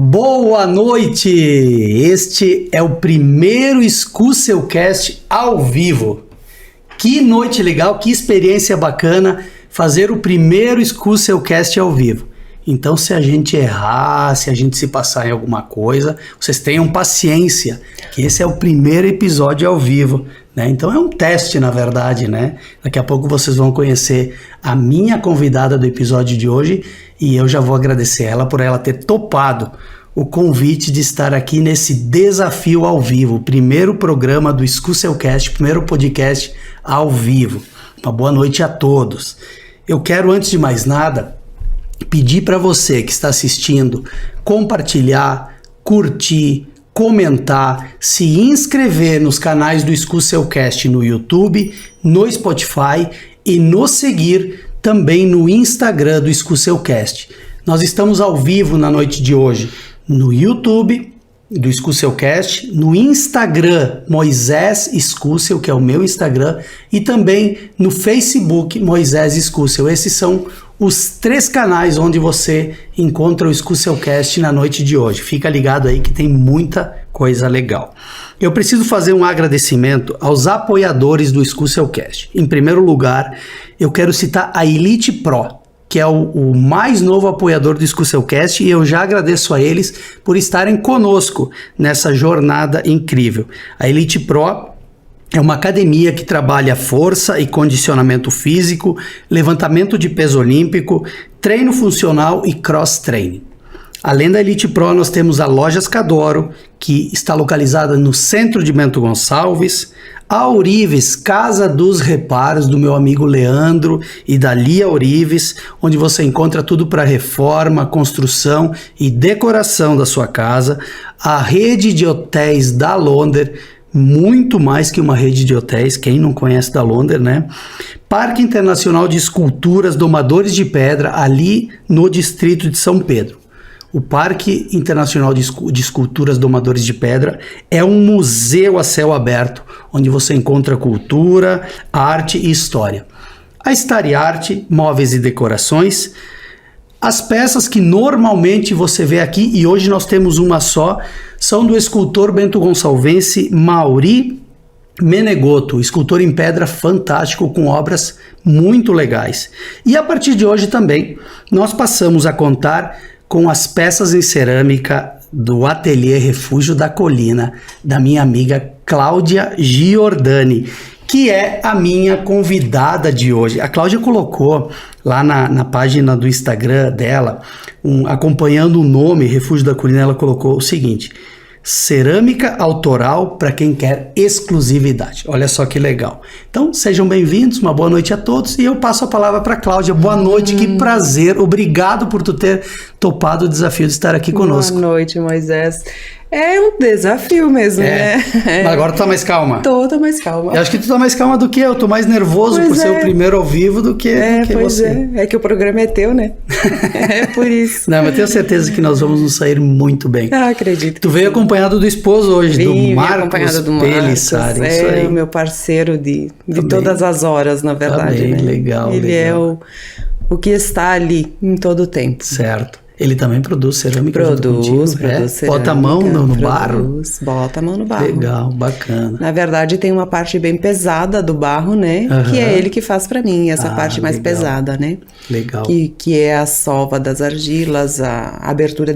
Boa noite! Este é o primeiro Escúcilcast ao vivo. Que noite legal, que experiência bacana fazer o primeiro Escúcilcast ao vivo. Então, se a gente errar, se a gente se passar em alguma coisa, vocês tenham paciência, que esse é o primeiro episódio ao vivo, né? Então é um teste, na verdade, né? Daqui a pouco vocês vão conhecer a minha convidada do episódio de hoje e eu já vou agradecer ela por ela ter topado o convite de estar aqui nesse desafio ao vivo, o primeiro programa do Escúcilcast, primeiro podcast ao vivo. Uma boa noite a todos. Eu quero, antes de mais nada, pedir para você que está assistindo compartilhar, curtir, comentar, se inscrever nos canais do Escúcilcast no YouTube, no Spotify e nos seguir também no Instagram do Escúcilcast. Nós estamos ao vivo na noite de hoje no YouTube do Escúcilcast, no Instagram Moisés Escúcil, que é o meu Instagram, e também no Facebook Moisés Escúcil. Esses são os 3 canais onde você encontra o Escúcilcast na noite de hoje. Fica ligado aí que tem muita coisa legal. Eu preciso fazer um agradecimento aos apoiadores do Escúcilcast. Em primeiro lugar, eu quero citar a Elite Pro, que é o mais novo apoiador do Escúcilcast, e eu já agradeço a eles por estarem conosco nessa jornada incrível. A Elite Pro é uma academia que trabalha força e condicionamento físico, levantamento de peso olímpico, treino funcional e cross-training. Além da Elite Pro, nós temos a Lojas Cadoro, que está localizada no centro de Bento Gonçalves, a Ourives, Casa dos Reparos, do meu amigo Leandro e da Lia Ourives, onde você encontra tudo para reforma, construção e decoração da sua casa, a rede de hotéis da Londer, muito mais que uma rede de hotéis, quem não conhece da Londer, né? Parque Internacional de Esculturas Domadores de Pedra, ali no distrito de São Pedro. O Parque Internacional de Esculturas Domadores de Pedra é um museu a céu aberto, onde você encontra cultura, arte e história. A Stariarte, móveis e decorações. As peças que normalmente você vê aqui, e hoje nós temos uma só, são do escultor bento-gonçalvense Mauri Menegotto, escultor em pedra fantástico com obras muito legais. E a partir de hoje também nós passamos a contar com as peças em cerâmica do Ateliê Refúgio da Colina, da minha amiga Cláudia Giordani, que é a minha convidada de hoje. A Cláudia colocou lá na página do Instagram dela, acompanhando o nome Refúgio da Colina, ela colocou o seguinte: cerâmica autoral para quem quer exclusividade. Olha só que legal. Então, sejam bem-vindos, uma boa noite a todos e eu passo a palavra para a Cláudia. Boa noite, que prazer, obrigado por tu ter topado o desafio de estar aqui conosco. Boa noite, Moisés. É um desafio mesmo, né? Mas agora tu tá mais calma? Tô mais calma. Eu acho que tu tá mais calma do que eu, tô mais nervoso por ser o primeiro ao vivo do que você. É que o programa é teu, né? É por isso. Não, mas tenho certeza que nós vamos nos sair muito bem. Acredito. Tu veio acompanhado do esposo hoje, do Marcos Pelissari. É o meu parceiro de todas as horas, na verdade. Né? Legal. Ele é o que está ali em todo o tempo. Certo. Ele também produz cerâmica? Produz cerâmica. Bota a mão no barro? Bota a mão no barro. Legal, bacana. Na verdade, tem uma parte bem pesada do barro, né? Que é ele que faz pra mim, essa parte mais pesada, né? Legal. Que é a sova das argilas, a abertura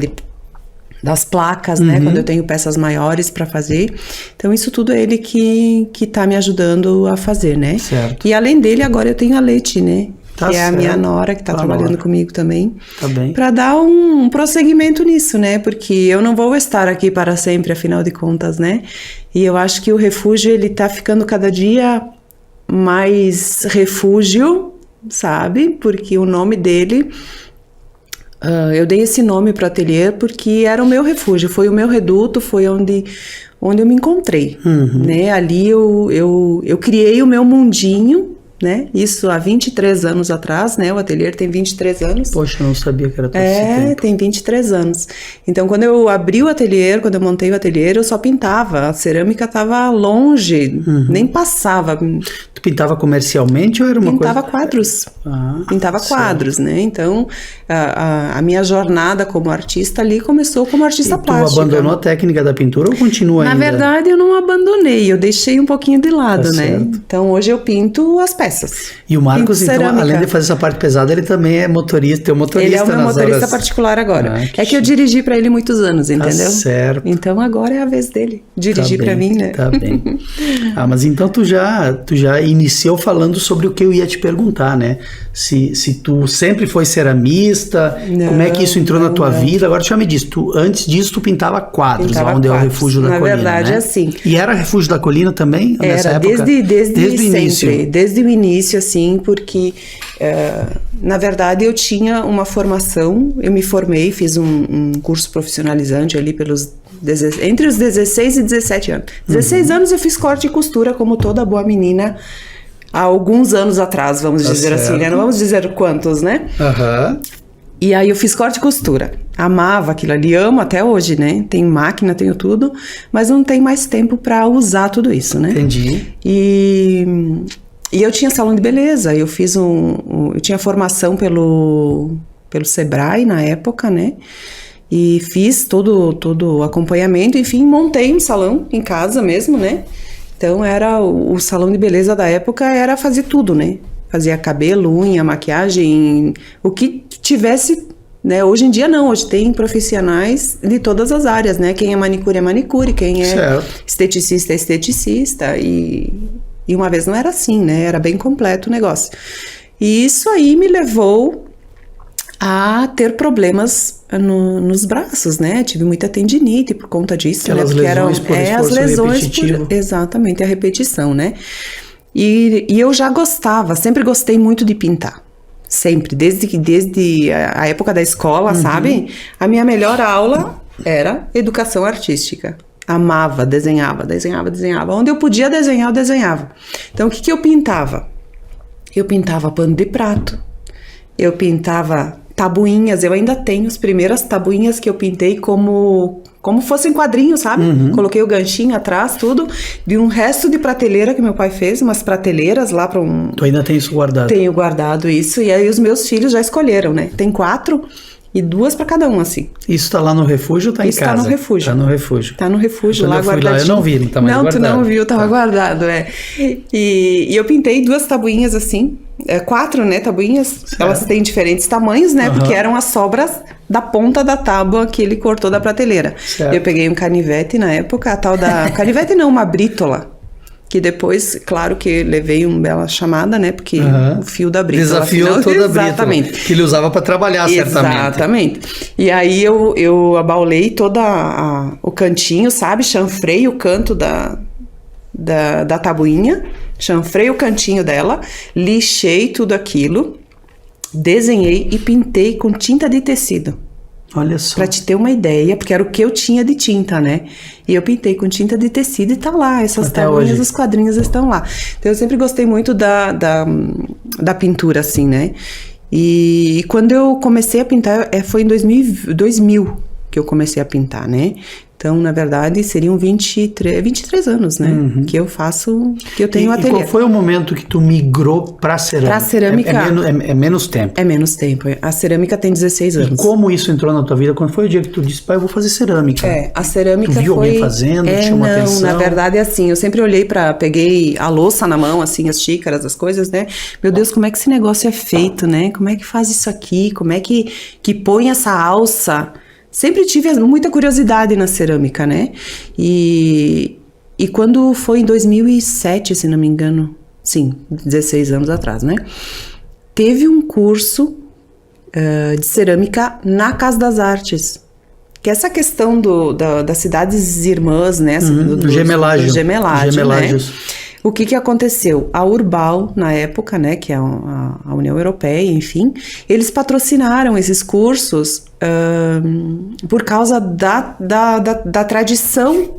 das placas, né? Quando eu tenho peças maiores para fazer. Então, isso tudo é ele que tá me ajudando a fazer, né? Certo. E além dele, agora eu tenho a Leti, né? Tá que é certo. A minha nora, que tá trabalhando comigo também. Tá bem. Pra dar um prosseguimento nisso, né? Porque eu não vou estar aqui para sempre, afinal de contas, né? E eu acho que o refúgio, ele tá ficando cada dia mais refúgio, sabe? Porque o nome dele... eu dei esse nome pro ateliê porque era o meu refúgio, foi o meu reduto, foi onde eu me encontrei, né? Ali eu criei o meu mundinho, né? Isso há 23 anos atrás, né? O ateliê tem 23 anos. Poxa, eu não sabia que era todo esse tempo. Tem 23 anos. Então, quando eu abri o ateliê, quando eu montei o ateliê, eu só pintava. A cerâmica estava longe, nem passava. Tu pintava comercialmente ou era uma Pintava coisa... quadros. Pintava certo. quadros, né? Então, a minha jornada como artista ali começou como artista plástica. Tu abandonou a técnica da pintura ou continua ainda? Na verdade, eu não abandonei, eu deixei um pouquinho de lado, Tá né? certo. Então, hoje eu pinto as peças. E o Marcos, Pinto então, cerâmica. além de fazer essa parte pesada, ele também é motorista, teu motorista Ele é o meu nas motorista horas... particular agora. Ah, que eu dirigi pra ele muitos anos, entendeu? certo. Então agora é a vez dele dirigir pra mim, né? Tá bem. Mas então tu já iniciou falando sobre o que eu ia te perguntar, né? Se tu sempre foi ceramista, como é que isso entrou na tua vida? Agora tu já me disse, antes disso tu pintava quadros, Pintava onde é o quadros. Refúgio da Na Colina, verdade, né? é assim. E era Refúgio da Colina também, nessa Era, época? desde o início. sempre, desde o início, assim, porque, na verdade, eu tinha uma formação, eu me formei, fiz um curso profissionalizante ali entre os 16 e 17 anos. 16 anos eu fiz corte e costura, como toda boa menina, há alguns anos atrás, vamos dizer assim, né? Não vamos dizer quantos, né? E aí eu fiz corte e costura. Amava aquilo ali, amo até hoje, né? Tenho máquina, tenho tudo, mas não tenho mais tempo para usar tudo isso, né? Entendi. E eu tinha salão de beleza, eu fiz eu tinha formação pelo Sebrae na época, né? E fiz todo o acompanhamento, enfim, montei um salão em casa mesmo, né? Então era o salão de beleza da época, era fazer tudo, né? Fazia cabelo, unha, maquiagem, o que tivesse, né? Hoje em dia não, hoje tem profissionais de todas as áreas, né? Quem é manicure, quem é esteticista é esteticista, e uma vez não era assim, né? Era bem completo o negócio. E isso aí me levou a ter problemas nos braços, né? Tive muita tendinite por conta disso, aquelas né? Porque lesões por esforço as lesões repetitivo. Exatamente, a repetição, né? E eu já sempre gostei muito de pintar. Sempre, desde a época da escola, sabe? A minha melhor aula era educação artística. Amava, desenhava. Onde eu podia desenhar, eu desenhava. Então, o que eu pintava? Eu pintava pano de prato. Eu pintava tabuinhas. Eu ainda tenho as primeiras tabuinhas que eu pintei como fossem quadrinhos, sabe? Coloquei o ganchinho atrás, tudo, de um resto de prateleira que meu pai fez, umas prateleiras lá para um... Tu ainda tem isso guardado? Tenho guardado isso, e aí os meus filhos já escolheram, né? Tem 4 e 2 para cada um, assim. Isso tá lá no refúgio ou tá em casa? Isso tá no refúgio. Tá no refúgio. Tá no refúgio, Quando lá eu fui guardadinho. lá, eu não vi, tá mais guardado. Não, tu não viu, tava guardado, E eu pintei 2 tabuinhas assim, 4, né, tabuinhas. Certo. Elas têm diferentes tamanhos, né, porque eram as sobras da ponta da tábua que ele cortou da prateleira. Certo. Eu peguei um canivete na época, a tal da... canivete não, uma brítola. Que depois, claro que levei uma bela chamada, né? Porque o fio da brítola... Desafiou toda a brítola. Exatamente. Que ele usava para trabalhar, certamente. Exatamente. E aí eu abaulei todo o cantinho, sabe? Chanfrei o canto da tabuinha. Chanfrei o cantinho dela. Lixei tudo aquilo. Desenhei e pintei com tinta de tecido. Olha só. Pra te ter uma ideia, porque era o que eu tinha de tinta, né? E eu pintei com tinta de tecido e tá lá. Essas tabuinhas, os quadrinhos estão lá. Então eu sempre gostei muito da pintura, assim, né? E quando eu comecei a pintar, foi em 2000 que eu comecei a pintar, né? Então, na verdade, seriam 23 anos, né? Que eu faço, que eu tenho ateliê. E qual foi o momento que tu migrou pra cerâmica? Pra cerâmica. É menos tempo. É menos tempo. A cerâmica tem 16 anos. E como isso entrou na tua vida? Quando foi o dia que tu disse, pai, eu vou fazer cerâmica? A cerâmica tu viu alguém fazendo? Te chamou atenção? Na verdade é assim, eu sempre olhei peguei a louça na mão, assim, as xícaras, as coisas, né? Meu Deus, como é que esse negócio é feito, né? Como é que faz isso aqui? Como é que põe essa alça? Sempre tive muita curiosidade na cerâmica, né? E quando foi em 2007, se não me engano, sim, 16 anos atrás, né? Teve um curso de cerâmica na Casa das Artes. Que essa questão das cidades irmãs, né? Do gemelágio. Né? O que aconteceu? A Urbal, na época, né, que é a União Europeia, enfim, eles patrocinaram esses cursos por causa da tradição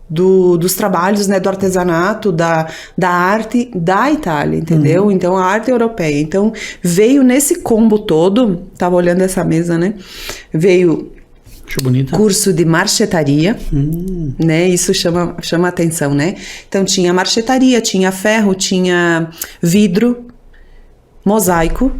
dos trabalhos, né, do artesanato, da arte da Itália, entendeu? Então, a arte europeia. Então, veio nesse combo todo, tava olhando essa mesa, né? Veio curso de marchetaria, né? Isso chama atenção, né? Então, tinha marchetaria, tinha ferro, tinha vidro, mosaico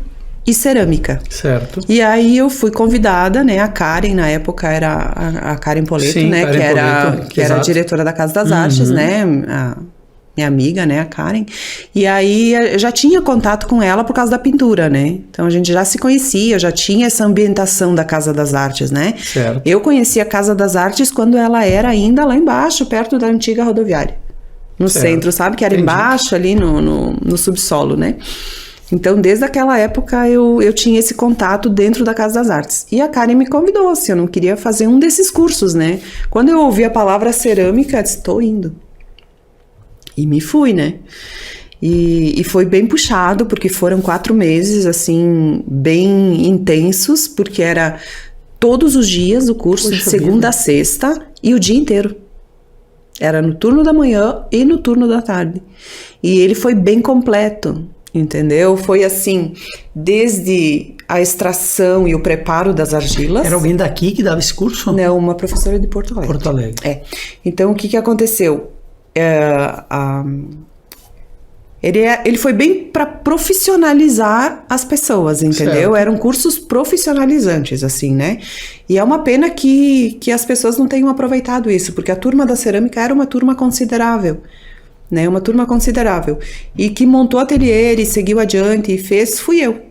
e cerâmica. Certo. E aí eu fui convidada, né? A Karen, na época era a Karen Poletto, sim, né? Karen Que era a diretora da Casa das Artes, né? A minha amiga, né? A Karen. E aí eu já tinha contato com ela por causa da pintura, né? Então a gente já se conhecia, já tinha essa ambientação da Casa das Artes, né? Certo. Eu conhecia a Casa das Artes quando ela era ainda lá embaixo, perto da antiga rodoviária. No centro, sabe? Que era embaixo, ali no subsolo, né? Então, desde aquela época, eu tinha esse contato dentro da Casa das Artes. E a Karen me convidou, se eu não queria fazer um desses cursos, né? Quando eu ouvi a palavra cerâmica, eu disse, tô indo. E me fui, né? E foi bem puxado, porque foram 4 meses, assim, bem intensos, porque era todos os dias o curso, de segunda a sexta, e o dia inteiro. Era no turno da manhã e no turno da tarde. E ele foi bem completo. Entendeu? Foi assim, desde a extração e o preparo das argilas. Era alguém daqui que dava esse curso? Não, uma professora de Porto Alegre. Porto Alegre. É. Então, o que aconteceu? Ele foi bem para profissionalizar as pessoas, entendeu? Certo. Eram cursos profissionalizantes, assim, né? E é uma pena que as pessoas não tenham aproveitado isso, porque a turma da cerâmica era uma turma considerável. Né, uma turma considerável. E que montou ateliê e seguiu adiante e fez, fui eu.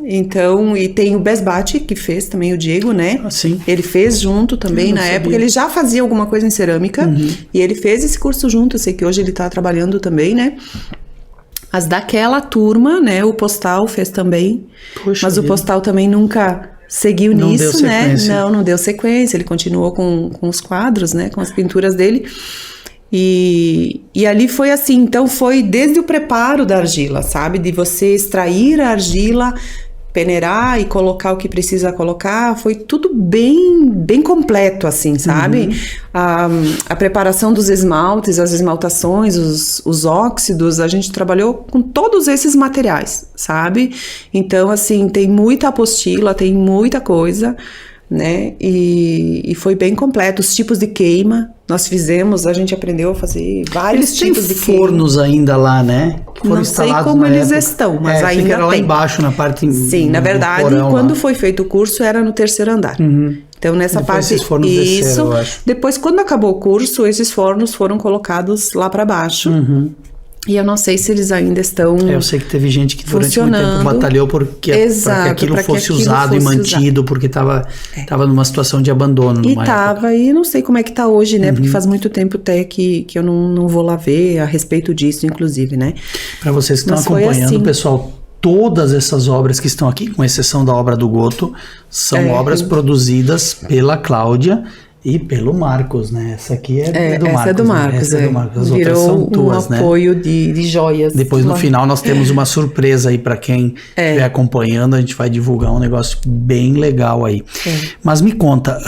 Então, e tem o Besbate, que fez também o Diego, né? Sim. Ele fez junto também, na época. Ele já fazia alguma coisa em cerâmica. E ele fez esse curso junto. Eu sei que hoje ele tá trabalhando também, né? Mas daquela turma, né? O Postal fez também. Poxa mas vida. O Postal também nunca seguiu Não nisso, deu né? sequência. Não deu sequência. Ele continuou com os quadros, né? Com as pinturas dele. E ali foi assim, então foi desde o preparo da argila, sabe? De você extrair a argila, peneirar e colocar o que precisa colocar, foi tudo bem completo, assim, sabe? A preparação dos esmaltes, as esmaltações, os óxidos, a gente trabalhou com todos esses materiais, sabe? Então, assim, tem muita apostila, tem muita coisa, né? E foi bem completo. Os tipos de queima nós fizemos, a gente aprendeu a fazer vários tipos de queima. Fornos ainda lá, né? Que foram não sei instalados como na eles época. estão, mas ainda era lá tem. embaixo, na parte. Sim, na verdade, porão, quando lá. foi feito o curso era no 3º andar. Então nessa Depois parte esses fornos desceram, eu acho. Depois, quando acabou o curso, esses fornos foram colocados lá para baixo. E eu não sei se eles ainda estão Eu sei que teve gente que durante muito tempo batalhou para que aquilo fosse usado e mantido, porque estava numa situação de abandono. E estava, e não sei como é que está hoje, né? Porque faz muito tempo até que eu não vou lá ver a respeito disso, inclusive, né? Para vocês que estão acompanhando, assim. pessoal, todas essas obras que estão aqui, com exceção da obra do Goto, são obras produzidas pela Cláudia e pelo Marcos, né? Essa aqui é do Marcos. Essa é do Marcos, Essa é do Marcos. As Virou outras são tuas, um apoio de joias. Depois, no final, nós temos uma surpresa aí para quem estiver acompanhando. A gente vai divulgar um negócio bem legal aí. Mas me conta,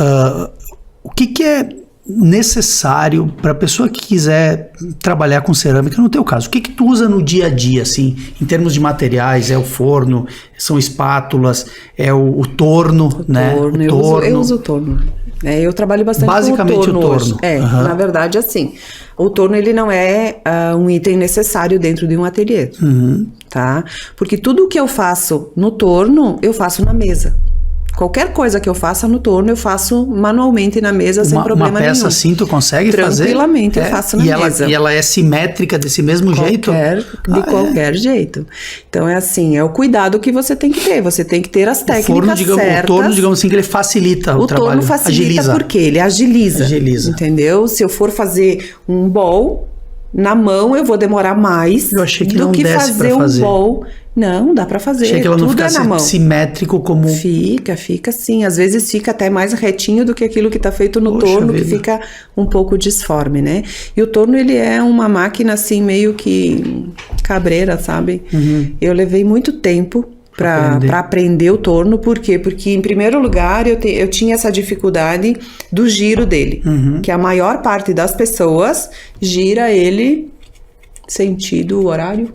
o que é necessário para a pessoa que quiser trabalhar com cerâmica, no teu caso? O que tu usa no dia a dia, assim, em termos de materiais? É o forno, são espátulas, é o torno, né? O torno. Eu uso o torno. Eu trabalho bastante basicamente com o torno hoje. Na verdade, assim, o torno ele não é um item necessário dentro de um ateliê, tá? Porque tudo que eu faço no torno, eu faço na mesa. Qualquer coisa que eu faça no torno, eu faço manualmente na mesa, sem problema nenhum. Uma peça assim, tu consegue fazer? Tranquilamente, eu faço na mesa. E ela é simétrica desse mesmo jeito? De qualquer jeito. Então, é assim, é o cuidado que você tem que ter. Você tem que ter as técnicas certas. O torno, digamos assim, que ele facilita o trabalho. O torno facilita porque ele agiliza. Entendeu? Se eu for fazer um bowl, na mão eu vou demorar mais do que fazer um bowl. Não, dá pra fazer. Achei que ela não ficasse na mão. Simétrico como... Fica sim. Às vezes fica até mais retinho do que aquilo que tá feito no torno, que fica um pouco disforme, né? E o torno, ele é uma máquina assim, meio que cabreira, sabe? Eu levei muito tempo para aprender o torno. Por quê? Porque, em primeiro lugar, eu tinha essa dificuldade do giro dele. Que a maior parte das pessoas gira ele sentido horário.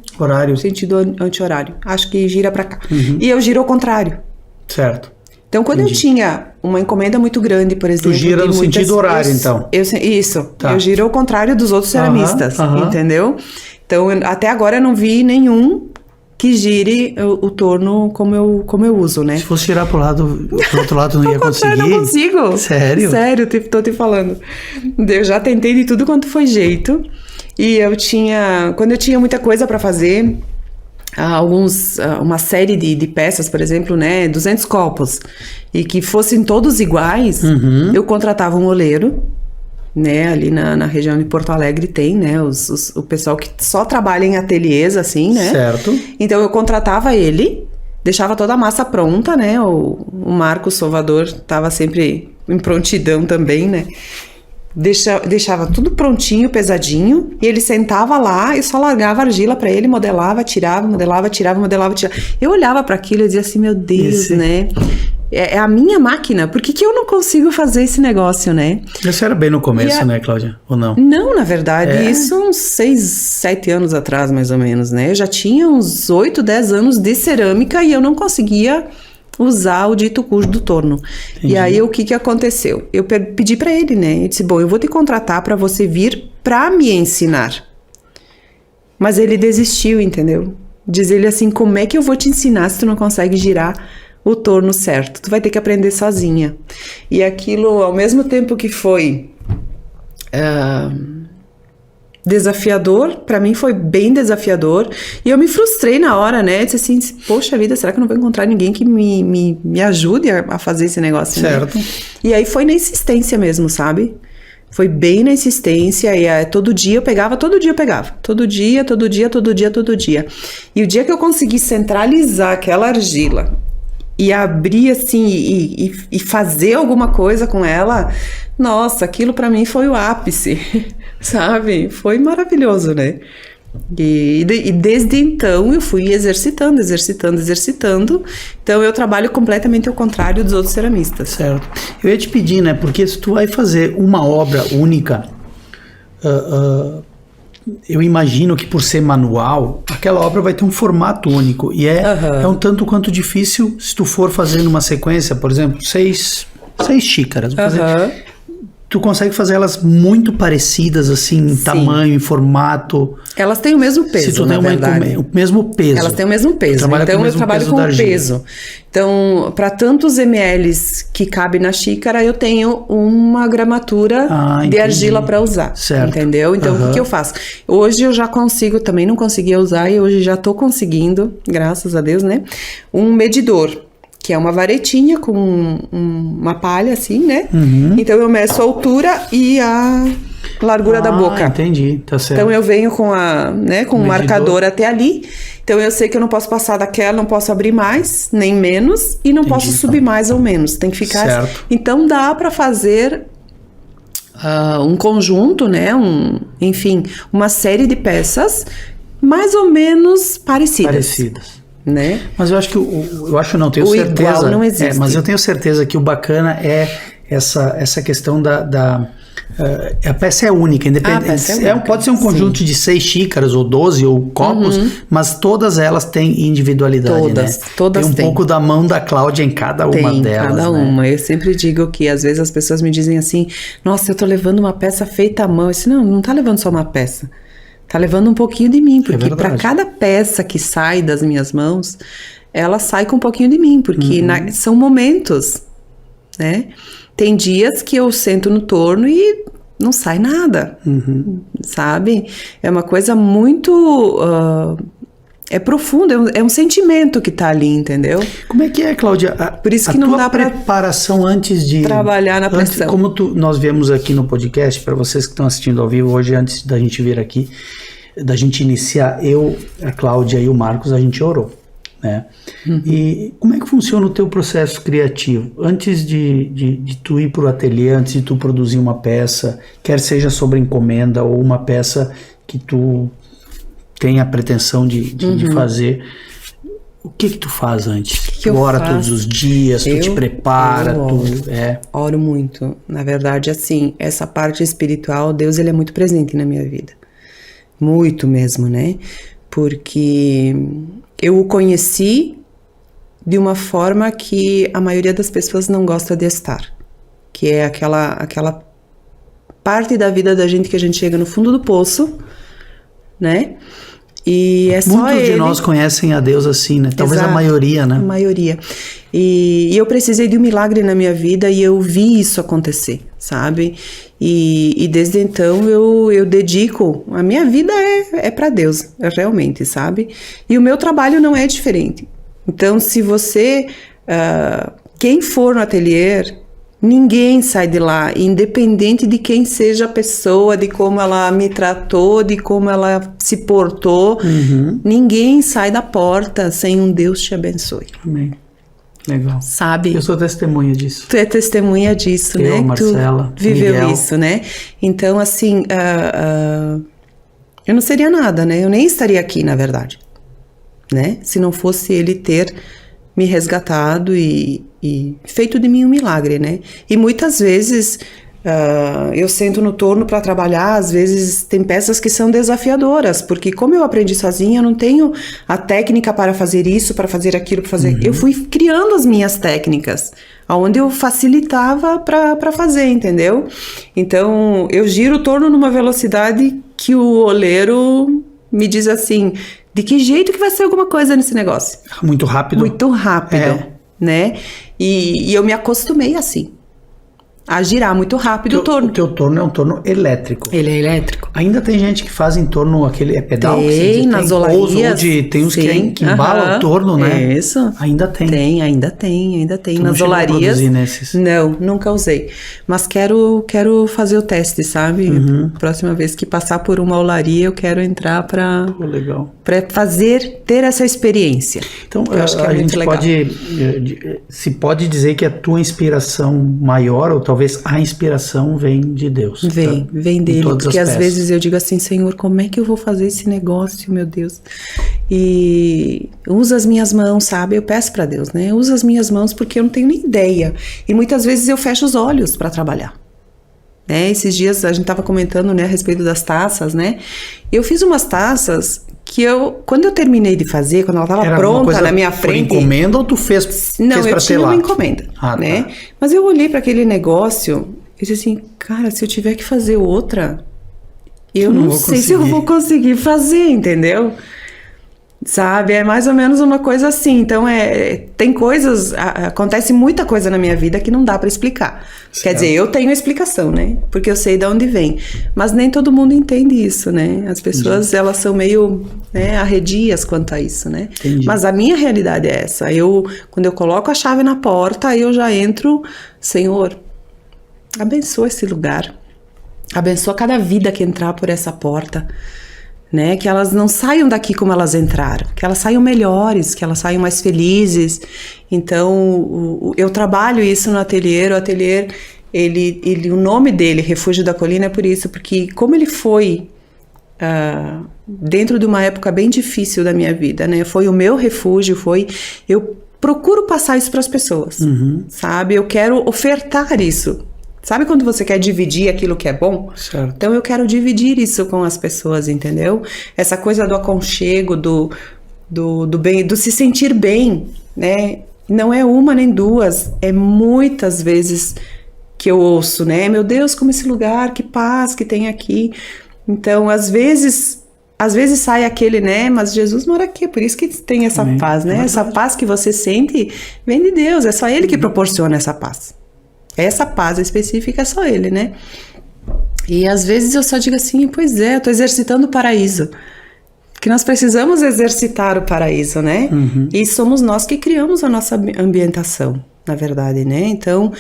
Sentido anti-horário. Acho que gira para cá. E eu giro ao contrário. Certo. Então, quando eu tinha uma encomenda muito grande, por exemplo... Tu gira no sentido horário, então. Isso. Tá. Eu giro ao contrário dos outros ceramistas, entendeu? Então, até agora eu não vi nenhum que gire o torno como eu uso, né? Se fosse girar pro outro lado, não ia conseguir? Eu não consigo. Sério? Sério, tô te falando. Eu já tentei de tudo quanto foi jeito. E quando eu tinha muita coisa para fazer... uma série de peças, por exemplo, né, 200 copos, e que fossem todos iguais, eu contratava um oleiro, né, ali na região de Porto Alegre tem, né, o pessoal que só trabalha em ateliês, assim, né. Certo. Então eu contratava ele, deixava toda a massa pronta, né, o Marcos Salvador estava sempre em prontidão também, né. Deixava tudo prontinho, pesadinho, e ele sentava lá e só largava argila pra ele, modelava, tirava, modelava, tirava, modelava, tirava. Eu olhava para aquilo e dizia assim, meu Deus, né? É a minha máquina, por que eu não consigo fazer esse negócio, né? Isso era bem no começo, né, Cláudia? Ou não? Não, na verdade, isso uns 6, 7 anos atrás, mais ou menos, né? Eu já tinha uns 8, 10 anos de cerâmica e eu não conseguia usar o dito cujo do torno. Entendi. E aí, o que aconteceu? Eu pedi para ele, né? Eu disse, bom, eu vou te contratar para você vir para me ensinar. Mas ele desistiu, entendeu? Diz ele assim, como é que eu vou te ensinar se tu não consegue girar o torno certo? Tu vai ter que aprender sozinha. E aquilo, ao mesmo tempo que foi... desafiador, pra mim foi bem desafiador, e eu me frustrei na hora, né, eu disse assim, poxa vida, será que eu não vou encontrar ninguém que me ajude a fazer esse negócio, certo, né? E aí foi na insistência mesmo, sabe, foi bem na insistência, e todo dia eu pegava, todo dia, e o dia que eu consegui centralizar aquela argila, e abrir assim, e fazer alguma coisa com ela, nossa, aquilo pra mim foi o ápice, sabe? Foi maravilhoso, né? E desde então eu fui exercitando. Então eu trabalho completamente ao contrário dos outros ceramistas. Certo. Eu ia te pedir, né? Porque se tu vai fazer uma obra única, eu imagino que por ser manual, aquela obra vai ter um formato único. E é um tanto quanto difícil se tu for fazer numa sequência, por exemplo, 6 xícaras. Tu consegue fazer elas muito parecidas, assim, em tamanho, em formato. Elas têm o mesmo peso, se tu tem o mesmo peso. Elas têm o mesmo peso. Então, eu trabalho com o peso. Então, para tantos ml que cabe na xícara, eu tenho uma gramatura de argila para usar. Certo. Entendeu? Então, o que eu faço? Hoje eu já consigo, também não conseguia usar, e hoje já estou conseguindo, graças a Deus, né? Um medidor, que é uma varetinha com uma palha assim, né? Então eu meço a altura e a largura da boca. Entendi, tá certo. Então eu venho com um marcador até ali. Então eu sei que eu não posso passar daquela, não posso abrir mais, nem menos, e não posso subir mais ou menos. Tem que ficar certo. Assim. Então dá para fazer um conjunto, né? Enfim, uma série de peças mais ou menos parecidas. Né? Mas eu acho que tenho certeza. Igual não existe. Mas eu tenho certeza que o bacana é essa questão a peça é única, independente. Pode ser um conjunto de 6 xícaras ou 12 ou copos, mas todas elas têm individualidade, todas tem pouco da mão da Cláudia em cada uma delas. Cada uma. Eu sempre digo que às vezes as pessoas me dizem assim, nossa, eu tô levando uma peça feita à mão. Eu disse, não tá levando só uma peça. Tá levando um pouquinho de mim, porque para cada peça que sai das minhas mãos, ela sai com um pouquinho de mim, porque são momentos, né? Tem dias que eu sento no torno e não sai nada, sabe? É uma coisa muito... é profundo, é um sentimento que tá ali, entendeu? Como é que é, Cláudia? Por isso que não dá pra preparação antes de... trabalhar na pressão. Como nós viemos aqui no podcast, para vocês que estão assistindo ao vivo hoje, antes da gente vir aqui, da gente iniciar, eu, a Cláudia e o Marcos, a gente orou, né? E como é que funciona o teu processo criativo? Antes de tu ir pro ateliê, antes de tu produzir uma peça, quer seja sobre encomenda ou uma peça que tu tem a pretensão de fazer, o que tu faz antes? Que tu ora faço? todos os dias, tu te prepara, Oro muito. Na verdade, assim, essa parte espiritual, Deus, ele é muito presente na minha vida. Muito mesmo, né? Porque eu o conheci de uma forma que a maioria das pessoas não gosta de estar. Que é aquela parte da vida da gente que a gente chega no fundo do poço, né? E é só Muitos de nós conhecem a Deus assim, né? Talvez a maioria, né? A maioria. E eu precisei de um milagre na minha vida e eu vi isso acontecer, sabe? E desde então eu dedico, a minha vida é para Deus, realmente, sabe? E o meu trabalho não é diferente. Então, se você, quem for no ateliê, ninguém sai de lá, independente de quem seja a pessoa, de como ela me tratou, de como ela se portou, ninguém sai da porta sem um Deus te abençoe. Amém. Legal. Sabe? Eu sou testemunha disso. Tu é testemunha disso, eu, né? Marcela, tu viveu Miguel. isso, né? Então, assim, eu não seria nada, né? Eu nem estaria aqui, na verdade, né? Se não fosse ele ter me resgatado e feito de mim um milagre, né? E muitas vezes eu sento no torno para trabalhar, às vezes tem peças que são desafiadoras, porque como eu aprendi sozinha, eu não tenho a técnica para fazer isso, para fazer aquilo, para fazer... Eu fui criando as minhas técnicas, onde eu facilitava para fazer, entendeu? Então, eu giro o torno numa velocidade que o oleiro me diz assim, de que jeito que vai ser alguma coisa nesse negócio? Muito rápido. Muito rápido, né? E eu me acostumei assim, a girar muito rápido o torno. O teu torno é um torno elétrico. Ele é elétrico. Ainda tem gente que faz em torno aquele pedal? Tem, nas olarias. Tem uns que embala o torno, né? Isso. Ainda tem. Ainda tem. Tu nas não olarias. Nesses? Não, nunca usei. Mas quero fazer o teste, sabe? Próxima vez que passar por uma olaria, eu quero entrar para ter essa experiência. Então, eu acho que é a muito gente legal. pode dizer que a tua inspiração maior, ou talvez a inspiração vem de Deus. Vem dele, porque às vezes eu digo assim, Senhor, como é que eu vou fazer esse negócio, meu Deus? E usa as minhas mãos, sabe? Eu peço para Deus, né? Usa as minhas mãos porque eu não tenho nem ideia. E muitas vezes eu fecho os olhos para trabalhar. Né? Esses dias a gente estava comentando, né, a respeito das taças, né? Eu fiz umas taças que quando eu terminei de fazer, quando ela estava pronta na minha frente... Foi encomenda ou tu fez Não, fez eu tinha uma encomenda, né? Tá. Mas eu olhei para aquele negócio e disse assim, cara, se eu tiver que fazer outra, eu não sei se eu vou conseguir fazer, entendeu? Sabe, é mais ou menos uma coisa assim. Então, tem coisas, acontece muita coisa na minha vida que não dá para explicar. Certo. Quer dizer, eu tenho explicação, né? Porque eu sei de onde vem. Mas nem todo mundo entende isso, né? As pessoas, elas são meio arredias quanto a isso, né? Entendi. Mas a minha realidade é essa. Quando eu coloco a chave na porta, eu já entro, Senhor, abençoa esse lugar. Abençoa cada vida que entrar por essa porta. Né, que elas não saiam daqui como elas entraram, que elas saiam melhores, que elas saiam mais felizes. Então, eu trabalho isso no ateliê. O ateliê, o nome dele, Refúgio da Colina, é por isso, porque como ele foi dentro de uma época bem difícil da minha vida, né, foi o meu refúgio, eu procuro passar isso para as pessoas, sabe? Eu quero ofertar isso. Sabe quando você quer dividir aquilo que é bom? Certo. Então eu quero dividir isso com as pessoas, entendeu? Essa coisa do aconchego, do bem, do se sentir bem, né? Não é uma nem duas, é muitas vezes que eu ouço, né? Meu Deus, como esse lugar, que paz que tem aqui. Então, às vezes sai aquele, né? Mas Jesus mora aqui, por isso que tem essa paz, né? Essa paz que você sente vem de Deus, é só Ele que proporciona essa paz. Essa paz específica é só Ele, né? E às vezes eu só digo assim, pois é, eu tô exercitando o paraíso. Porque nós precisamos exercitar o paraíso, né? E somos nós que criamos a nossa ambientação, na verdade, né? Então,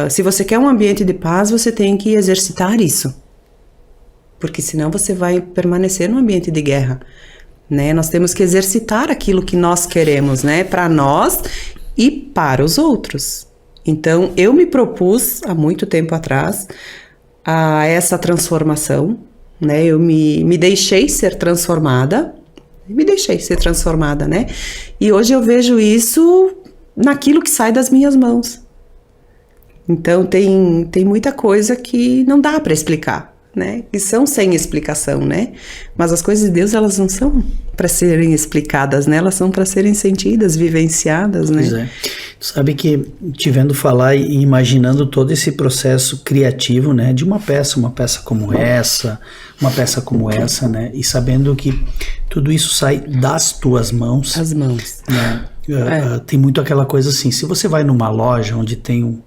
se você quer um ambiente de paz, você tem que exercitar isso. Porque senão você vai permanecer num ambiente de guerra, né? Nós temos que exercitar aquilo que nós queremos, né? Para nós e para os outros. Então, eu me propus, há muito tempo atrás, a essa transformação, né? Eu me deixei ser transformada, Me deixei ser transformada, né? E hoje eu vejo isso naquilo que sai das minhas mãos. Então tem muita coisa que não dá para explicar, né? Que são sem explicação, né? Mas as coisas de Deus, elas não são para serem explicadas, né? Elas são para serem sentidas, vivenciadas, né? Pois é. Tu sabe que, te vendo falar e imaginando todo esse processo criativo, né? De uma peça como essa, né? E sabendo que tudo isso sai das tuas mãos. As mãos. Né? Tem muito aquela coisa assim, se você vai numa loja onde tem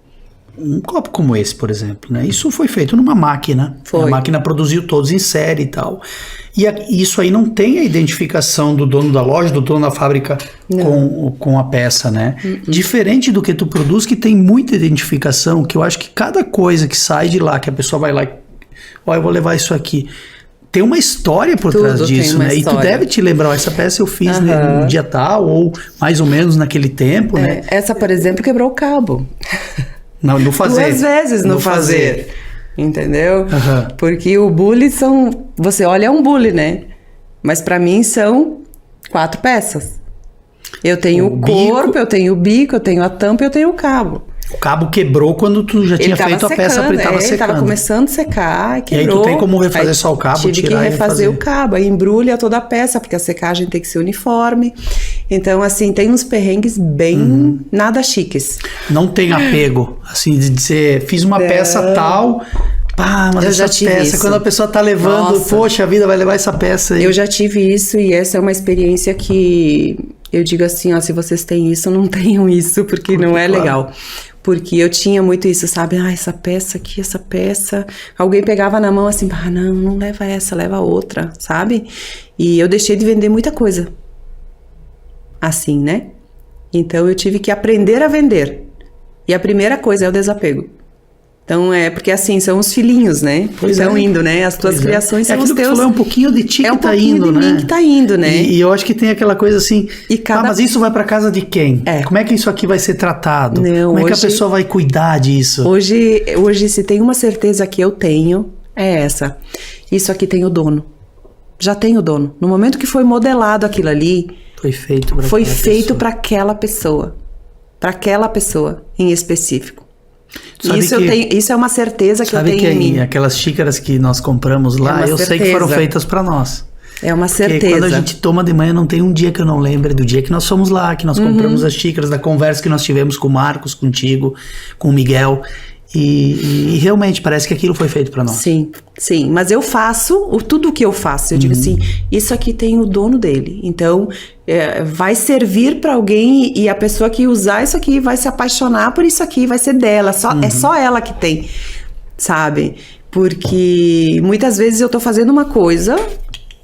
um copo como esse, por exemplo, né? Isso foi feito numa máquina. Foi. A máquina produziu todos em série e tal. E isso aí não tem a identificação do dono da loja, do dono da fábrica com a peça, né? Diferente do que tu produz, que tem muita identificação, que eu acho que cada coisa que sai de lá, que a pessoa vai lá e, eu vou levar isso aqui, tem uma história por trás disso, né? E tu deve te lembrar, essa peça eu fiz no dia tal, ou mais ou menos naquele tempo, né? Essa, por exemplo, quebrou o cabo. Não, no fazer. 2 vezes no fazer. Entendeu? Porque o bule você olha, é um bule, né? Mas pra mim são 4 peças. Eu tenho o corpo, eu tenho o bico, eu tenho a tampa e eu tenho o cabo. O cabo quebrou quando tu já tinha feito a peça, porque ele estava secando. Ele estava começando a secar, quebrou. E aí tu tem como refazer só o cabo, tive que refazer o cabo, aí embrulha toda a peça, porque a secagem tem que ser uniforme. Então, assim, tem uns perrengues bem nada chiques. Não tem apego, assim, de dizer, fiz uma peça tal, mas essa peça, quando a pessoa tá levando, poxa, a vida vai levar essa peça aí. Eu já tive isso e essa é uma experiência que eu digo assim, se vocês têm isso, não tenham isso, porque não é legal. Porque eu tinha muito isso, sabe? Essa peça aqui, essa peça. Alguém pegava na mão assim, não leva essa, leva outra, sabe? E eu deixei de vender muita coisa. Assim, né? Então eu tive que aprender a vender. E a primeira coisa é o desapego. Então porque assim, são os filhinhos, né? Estão indo, né? As tuas criações são os teus. Que tu falou, é um pouquinho de ti que tá indo, né? É um pouquinho de mim que tá indo, né? E eu acho que tem aquela coisa assim, mas isso vai pra casa de quem? Como é que isso aqui vai ser tratado? Como é que a pessoa vai cuidar disso? Hoje, se tem uma certeza que eu tenho, é essa. Isso aqui tem o dono. Já tem o dono. No momento que foi modelado aquilo ali, foi feito para aquela pessoa. Para aquela pessoa em específico. Isso é uma certeza que eu tenho em mim. Aquelas xícaras que nós compramos lá, eu sei que foram feitas para nós. É uma certeza. Porque quando a gente toma de manhã, não tem um dia que eu não lembre do dia que nós fomos lá, que nós compramos as xícaras, da conversa que nós tivemos com o Marcos, contigo, com o Miguel. E realmente parece que aquilo foi feito para nós. Sim, mas eu faço tudo o que eu faço. Eu digo assim, isso aqui tem o dono dele. Então, vai servir para alguém e a pessoa que usar isso aqui vai se apaixonar por isso aqui, vai ser dela. É só ela que tem, sabe? Porque muitas vezes eu tô fazendo uma coisa,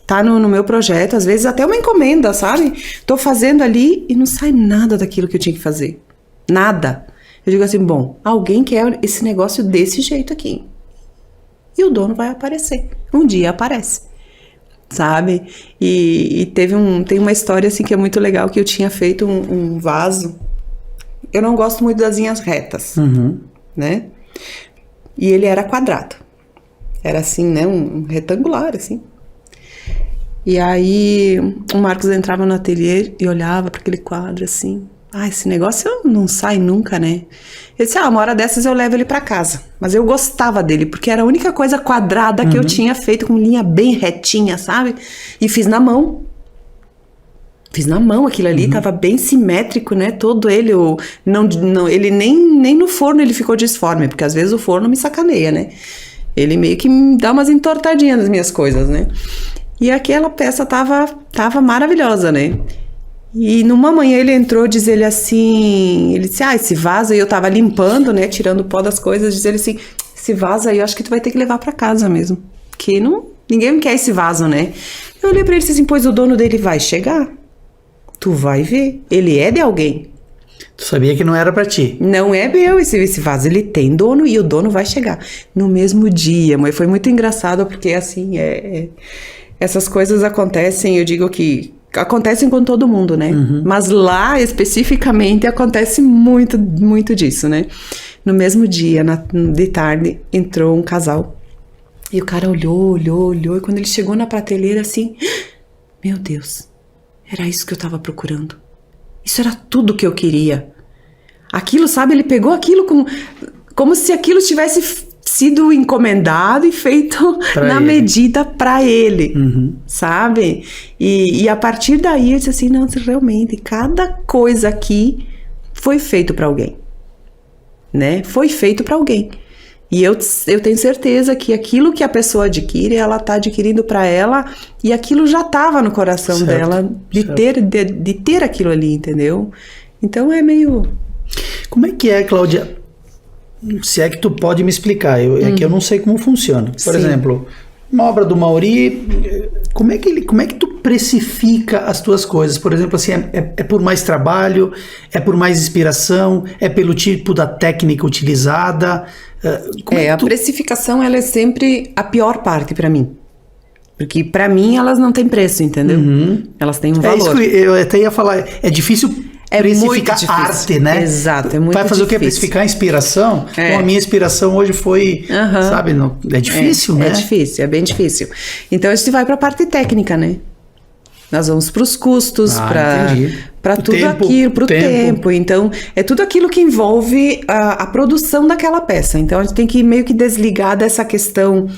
tá no meu projeto, às vezes até uma encomenda, sabe? Tô fazendo ali e não sai nada daquilo que eu tinha que fazer. Nada. Eu digo assim, alguém quer esse negócio desse jeito aqui. E o dono vai aparecer. Um dia aparece. Sabe? E tem uma história assim que é muito legal, que eu tinha feito um vaso. Eu não gosto muito das linhas retas. Né? E ele era quadrado. Era assim, né? Um retangular, assim. E aí o Marcos entrava no ateliê e olhava para aquele quadro assim. Esse negócio não sai nunca, né? Ele disse, uma hora dessas eu levo ele pra casa. Mas eu gostava dele, porque era a única coisa quadrada que eu tinha feito com linha bem retinha, sabe? E fiz na mão. Fiz na mão aquilo ali, tava bem simétrico, né? Todo ele, ele nem no forno ele ficou disforme, porque às vezes o forno me sacaneia, né? Ele meio que me dá umas entortadinhas nas minhas coisas, né? E aquela peça tava maravilhosa, né? E numa manhã ele entrou, diz ele assim, ele disse, esse vaso aí eu tava limpando, né, tirando o pó das coisas, diz ele assim, esse vaso aí eu acho que tu vai ter que levar pra casa mesmo, porque ninguém quer esse vaso, né. Eu olhei pra ele e disse assim, pois o dono dele vai chegar, tu vai ver, ele é de alguém. Tu sabia que não era pra ti. Não é meu, esse vaso, ele tem dono e o dono vai chegar no mesmo dia, mas foi muito engraçado, porque assim, essas coisas acontecem, eu digo que acontecem com todo mundo, né? Mas lá, especificamente, acontece muito, muito disso, né? No mesmo dia, de tarde, entrou um casal. E o cara olhou. E quando ele chegou na prateleira, assim... Meu Deus, Era isso que eu estava procurando. Isso era tudo que eu queria. Aquilo, sabe, ele pegou aquilo como se aquilo tivesse sido encomendado e feito na medida para ele, sabe? E a partir daí eu disse assim, não, realmente, cada coisa aqui foi feito para alguém, né? Foi feito para alguém. E eu tenho certeza que aquilo que a pessoa adquire, ela está adquirindo para ela, e aquilo já estava no coração dela de ter aquilo ali, entendeu? Então é meio... Como é que é, Cláudia? Se é que tu pode me explicar, é que eu não sei como funciona. Por exemplo, uma obra do Mauri, como é que tu precifica as tuas coisas? Por exemplo, assim, é por mais trabalho, é por mais inspiração, é pelo tipo da técnica utilizada? A precificação, ela é sempre a pior parte para mim. Porque para mim elas não têm preço, entendeu? Elas têm um valor. É isso que eu até ia falar, é difícil precificar arte, né? Exato, é muito difícil. Vai fazer o quê? Precificar a inspiração? A minha inspiração hoje foi, sabe, é difícil, né? É difícil, é bem difícil. Então a gente vai para a parte técnica, né? Nós vamos para os custos, para tudo aquilo, para o tempo. Então, é tudo aquilo que envolve a produção daquela peça. Então, a gente tem que meio que desligar dessa questão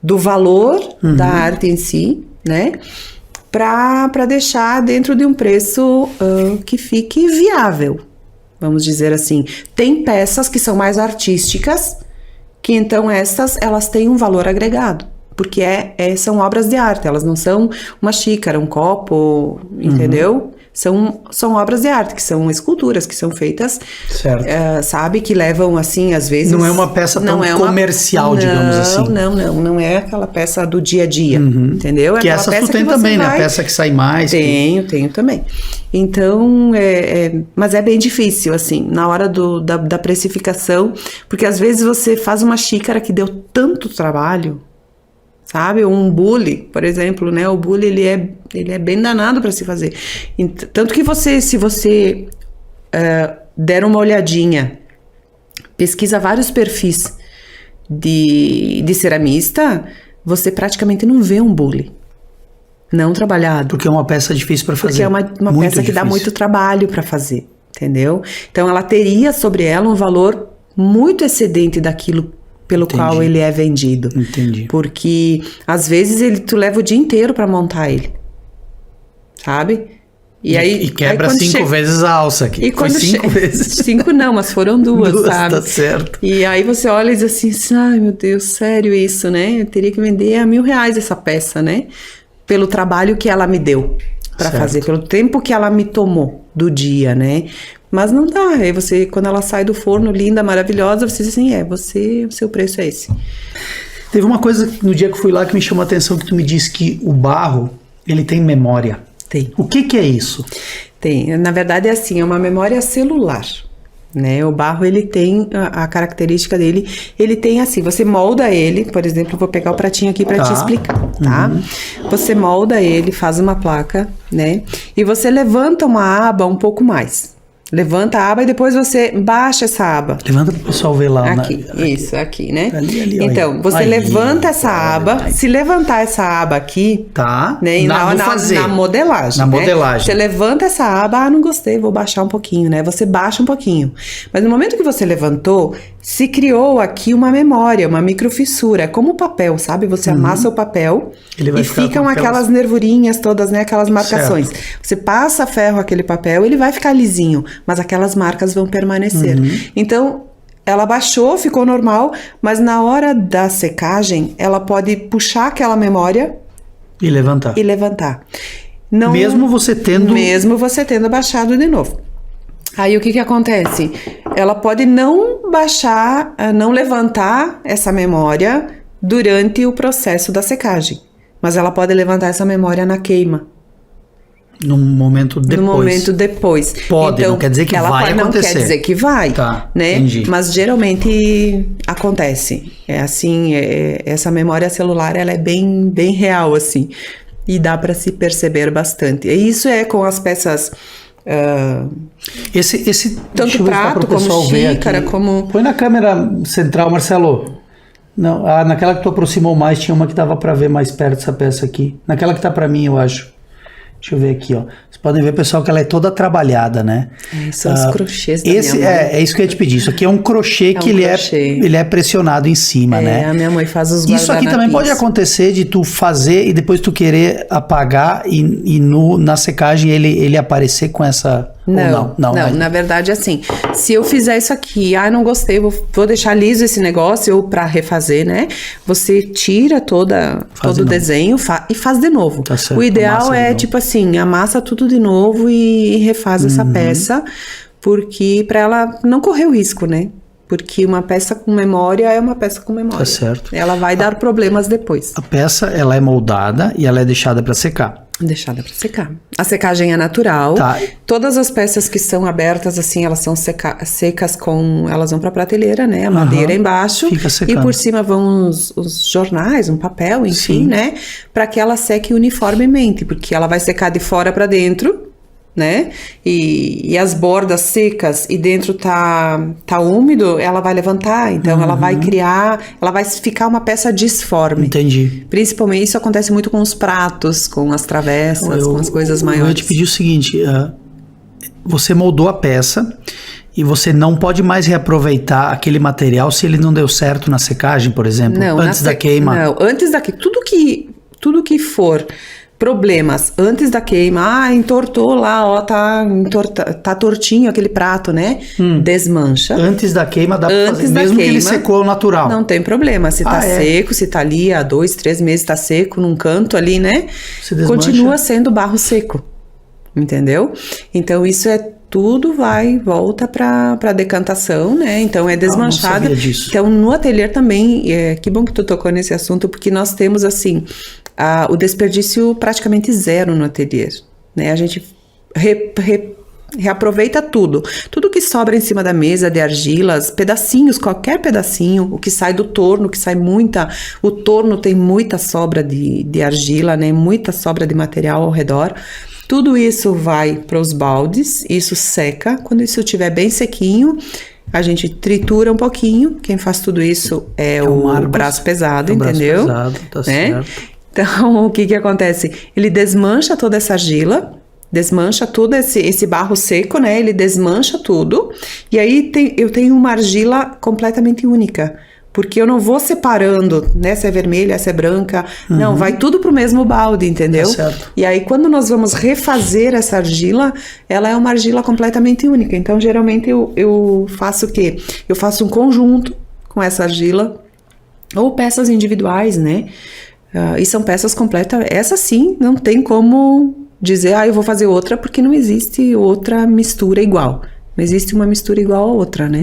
do valor da arte em si, né? Para deixar dentro de um preço que fique viável, vamos dizer assim. Tem peças que são mais artísticas, que então elas têm um valor agregado, porque são obras de arte, elas não são uma xícara, um copo, entendeu? São obras de arte, que são esculturas, que são feitas, sabe, que levam, assim, às vezes... Não é uma peça tão comercial, digamos assim. Não é aquela peça do dia a dia, entendeu? Que essa tu tem também, né? A peça que sai mais. Tenho também. Então, mas é bem difícil, assim, na hora da precificação, porque às vezes você faz uma xícara que deu tanto trabalho, sabe? Um bule, por exemplo, né? O bule, ele é bem danado para se fazer. Tanto que se você der uma olhadinha, pesquisa vários perfis de ceramista, você praticamente não vê um bule não trabalhado. Porque é uma peça difícil para fazer. Porque é uma peça que dá muito trabalho para fazer, entendeu? Então, ela teria sobre ela um valor muito excedente daquilo pelo qual ele é vendido. Entendi. Porque, às vezes, tu leva o dia inteiro para montar ele. Sabe? E quebra 5 vezes a alça aqui. E quando 5 vezes. 5 não, mas foram 2, sabe? Tá certo. E aí você olha e diz assim, ai meu Deus, sério isso, né? Eu teria que vender a R$1.000 essa peça, né? Pelo trabalho que ela me deu para fazer, pelo tempo que ela me tomou do dia, né? Mas não dá, aí você, quando ela sai do forno, linda, maravilhosa, você diz assim, o seu preço é esse. Teve uma coisa no dia que eu fui lá que me chamou a atenção, que tu me disse que o barro, ele tem memória. Tem. O que é isso? Tem, na verdade é assim, é uma memória celular, né? O barro, ele tem a característica dele, ele tem assim, você molda ele, por exemplo, eu vou pegar o pratinho aqui para te explicar, tá? Você molda ele, faz uma placa, né? E você levanta uma aba um pouco mais. Levanta a aba e depois você baixa essa aba. Levanta para o pessoal ver lá. Aqui, isso, aqui, né? Ali, então, você levanta essa aba. Se levantar essa aba aqui... Tá. Né, na modelagem. Na modelagem. Você levanta essa aba, não gostei, vou baixar um pouquinho, né? Você baixa um pouquinho. Mas no momento que você levantou, se criou aqui uma memória, uma microfissura. É como o papel, sabe? Você amassa o papel e ficam aquelas nervurinhas todas, né? Aquelas marcações. Você passa ferro aquele papel, ele vai ficar lisinho. Mas aquelas marcas vão permanecer. Então, ela baixou, ficou normal, mas na hora da secagem, ela pode puxar aquela memória e levantar. Não, mesmo você tendo baixado de novo. Aí o que acontece? Ela pode não baixar, não levantar essa memória durante o processo da secagem, mas ela pode levantar essa memória na queima. No momento depois. Pode, então, não quer dizer que vai acontecer. Não quer dizer que vai, né? Entendi. Mas geralmente acontece. É assim, essa memória celular, ela é bem, bem real, assim. E dá para se perceber bastante. E isso é com as peças... esse tanto prato como xícara, como... Põe na câmera central, Marcelo. Não, naquela que tu aproximou mais, tinha uma que dava para ver mais perto essa peça aqui. Naquela que tá para mim, eu acho. Deixa eu ver aqui, ó. Vocês podem ver, pessoal, que ela é toda trabalhada, né? São os crochês da esse minha mãe. É isso que eu ia te pedir. Isso aqui é um crochê que crochê. ele é pressionado em cima, né? A minha mãe faz os Isso aqui também pode acontecer de tu fazer e depois tu querer apagar e na secagem ele aparecer com essa... Não, na verdade, assim, se eu fizer isso aqui, não gostei, vou deixar liso esse negócio, ou pra refazer, né? Você tira todo o desenho e faz de novo. Tá certo, o ideal é, tipo assim, amassa tudo de novo e refaz essa peça, porque pra ela não correr o risco, né? Porque uma peça com memória é uma peça com memória. Tá certo. Ela vai dar problemas depois. A peça, ela é moldada e ela é deixada pra secar. Deixada para secar. A secagem é natural. Tá. Todas as peças que são abertas assim, elas são secas elas vão para prateleira, né? A madeira embaixo. Fica secando. E por cima vão os jornais, um papel, enfim, Sim. né? Para que ela seque uniformemente, porque ela vai secar de fora para dentro, né? E as bordas secas e dentro tá úmido, ela vai levantar, então ela vai ficar uma peça disforme. Entendi. Principalmente isso acontece muito com os pratos, com as travessas, com as coisas maiores. Eu ia te pedir o seguinte, você moldou a peça e você não pode mais reaproveitar aquele material se ele não deu certo na secagem, por exemplo, antes da queima. Não, antes da queima. Tudo que for problemas antes da queima, entortou lá, ó, tá tortinho aquele prato, né? Desmancha. Antes da queima dá pra fazer, mesmo que ele secou natural. Não tem problema, se tá seco, se tá ali há 2, 3 meses, tá seco num canto ali, né? Se desmancha. Continua sendo barro seco, entendeu? Então isso tudo volta para decantação, né? Então é desmanchada. Não sabia disso. Então no ateliê também, que bom que tu tocou nesse assunto, porque nós temos assim, o desperdício praticamente zero no ateliê, né? A gente reaproveita tudo que sobra em cima da mesa de argilas, pedacinhos, qualquer pedacinho, o que sai do torno, o torno tem muita sobra de argila, né? Muita sobra de material ao redor. Tudo isso vai para os baldes, isso seca. Quando isso estiver bem sequinho, a gente tritura um pouquinho. Quem faz tudo isso é o braço pesado, entendeu? Braço pesado, tá certo. Então, o que acontece? Ele desmancha toda essa argila, desmancha todo esse barro seco, né? Ele desmancha tudo. E aí eu tenho uma argila completamente única. Porque eu não vou separando, né? Essa é vermelha, essa é branca. Não, vai tudo pro mesmo balde, entendeu? Tá certo. E aí, quando nós vamos refazer essa argila, ela é uma argila completamente única. Então, geralmente, eu faço o quê? Eu faço um conjunto com essa argila, ou peças individuais, né? E são peças completas. Essa sim, não tem como dizer, eu vou fazer outra, porque não existe outra mistura igual. Não existe uma mistura igual a outra, né?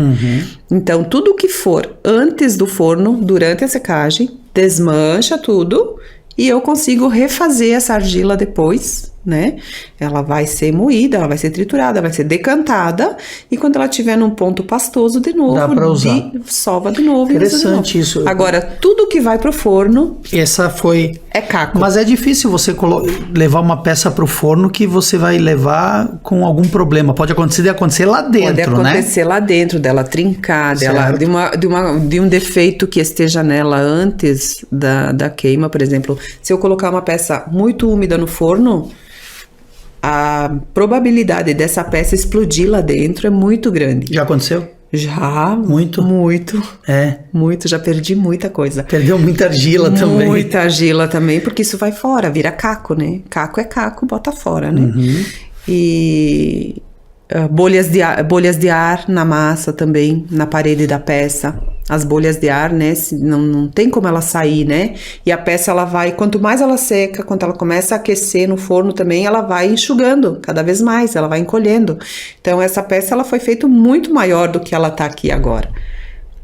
Então, tudo que for antes do forno, durante a secagem, desmancha tudo e eu consigo refazer essa argila depois, né? Ela vai ser moída, ela vai ser triturada, vai ser decantada e quando ela estiver num ponto pastoso, de novo, dá pra usar. Sova de novo. Interessante e isso. Agora, tudo que vai pro forno... Essa foi... É caco. Mas é difícil você levar uma peça pro forno que você vai levar com algum problema. Pode acontecer lá dentro, né? Pode acontecer lá dentro, dela trincar, dela, de um defeito que esteja nela antes da queima, por exemplo. Se eu colocar uma peça muito úmida no forno, a probabilidade dessa peça explodir lá dentro é muito grande. Já aconteceu? Já. Muito? Muito. É. Muito, já perdi muita coisa. Perdeu muita argila também. Muita argila também, porque isso vai fora, vira caco, né? Caco é caco, bota fora, né? E bolhas de ar na massa também, na parede da peça. As bolhas de ar, né? Não tem como ela sair, né? E a peça, ela vai, quanto mais ela seca, quando ela começa a aquecer no forno também, ela vai enxugando cada vez mais, ela vai encolhendo. Então, essa peça, ela foi feita muito maior do que ela tá aqui agora.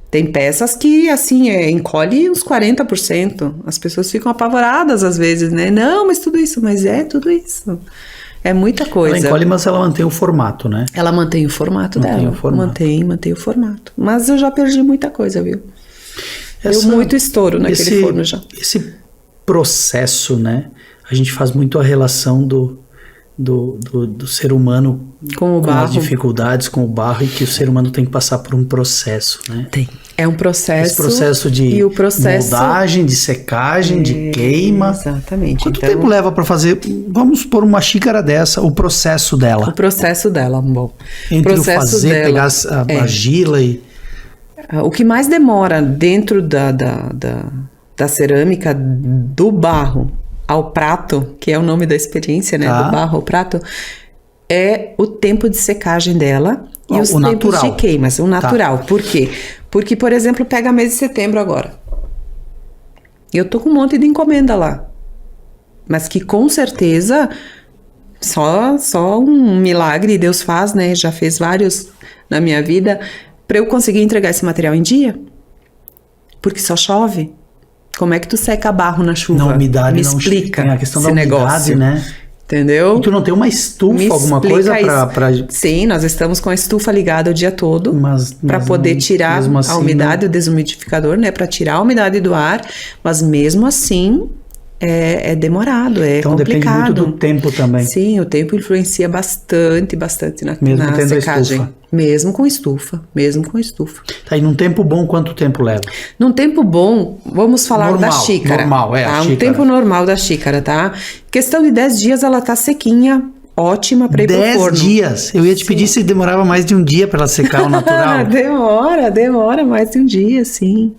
Tem peças que, assim, encolhe uns 40%. As pessoas ficam apavoradas às vezes, né? Não, mas tudo isso. Mas é tudo isso. É muita coisa. Ela encolhe, mas ela mantém o formato, né? Ela mantém o formato dela. Mantém o formato. Mas eu já perdi muita coisa, viu? Deu muito estouro naquele forno já. Esse processo, né? A gente faz muito a relação do ser humano com as dificuldades, com o barro, e que o ser humano tem que passar por um processo, né? Tem. É um processo. Esse processo de e o processo, moldagem, de secagem, de queima. Exatamente. Quanto tempo leva para fazer, vamos pôr uma xícara dessa, o processo dela? O processo dela, bom. Entre o processo fazer, dela, pegar a argila e... O que mais demora dentro da cerâmica, do barro ao prato, que é o nome da experiência, né? Tá. Do barro ao prato, é o tempo de secagem dela e os o tempos natural. de queimas, o natural. Por quê? Porque, por exemplo, pega mês de setembro agora. Eu tô com um monte de encomenda lá. Mas que com certeza só um milagre Deus faz, né? Já fez vários na minha vida para eu conseguir entregar esse material em dia. Porque só chove. Como é que tu seca barro na chuva? Na umidade Me não explica tem a questão da esse umidade, negócio, né? Entendeu? E tu não tem uma estufa, Me alguma explica coisa isso. pra... Sim, nós estamos com a estufa ligada o dia todo para mas poder não- tirar mesmo assim, a umidade, o desumidificador, né? Para tirar a umidade do ar, mas mesmo assim é demorado, é Então depende complicado. muito do tempo também. Sim, o tempo influencia bastante na, Mesmo na tendo a secagem. estufa. Mesmo com estufa. Tá, e num tempo bom, quanto tempo leva? Num tempo bom, vamos falar Normal, da xícara. normal, a tá? Um xícara. tempo normal da xícara, tá? Questão de 10 dias, ela tá sequinha, ótima para ir pro 10 forno. dias. Eu ia te pedir se demorava mais de um dia para ela secar o natural. Demora mais de um dia, sim.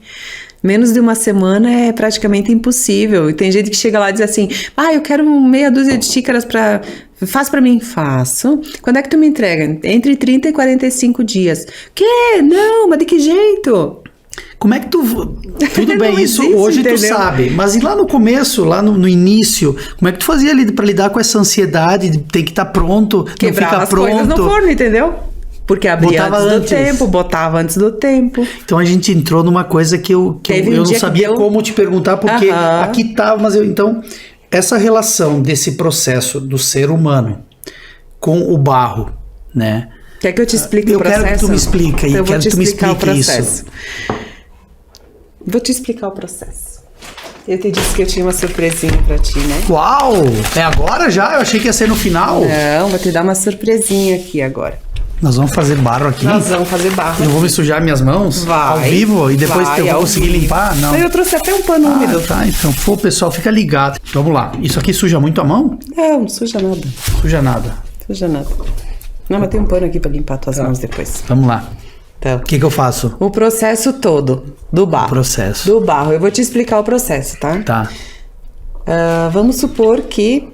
Menos de uma semana é praticamente impossível. E tem gente que chega lá e diz assim: eu quero meia dúzia de xícaras para... Faz para mim. Faço. Quando é que tu me entrega? Entre 30 e 45 dias. Que? Não, mas de que jeito? Como é que tu... Tudo Não bem, isso existe, hoje tu entendeu? sabe. Mas e lá no começo, lá no início, como é que tu fazia ali para lidar com essa ansiedade de ter que estar pronto, não Quebrava ficar as coisas no pronto? forno, entendeu? Porque abria Botava antes do antes. tempo, botava antes do tempo. Então a gente entrou numa coisa que eu Teve um não dia que sabia deu- como te perguntar, porque Aham. aqui tava, mas então essa relação desse processo do ser humano com o barro, né? Quer que eu te explique Eu o processo? quero que tu me explique aí, Eu vou quero te que tu me explicar o explique isso. processo. Vou te explicar o processo. Eu te disse que eu tinha uma surpresinha pra ti, né? Uau! É agora já? Eu achei que ia ser no final. Não, vou te dar uma surpresinha aqui agora. Nós vamos fazer barro aqui. Nós vamos fazer barro. Eu vou me sujar minhas mãos Vai. ao vivo e depois vai, eu vou ao conseguir vivo. limpar? Não. Eu trouxe até um pano úmido. Tá, então, pô, pessoal, fica ligado. Vamos lá. Isso aqui suja muito a mão? Não suja nada. Suja nada. Suja nada. Não, mas tem um pano aqui pra limpar tuas mãos depois. Vamos lá. Então, O que eu faço? o processo todo do barro. Processo. Do barro. Eu vou te explicar o processo, tá? Tá. Vamos supor que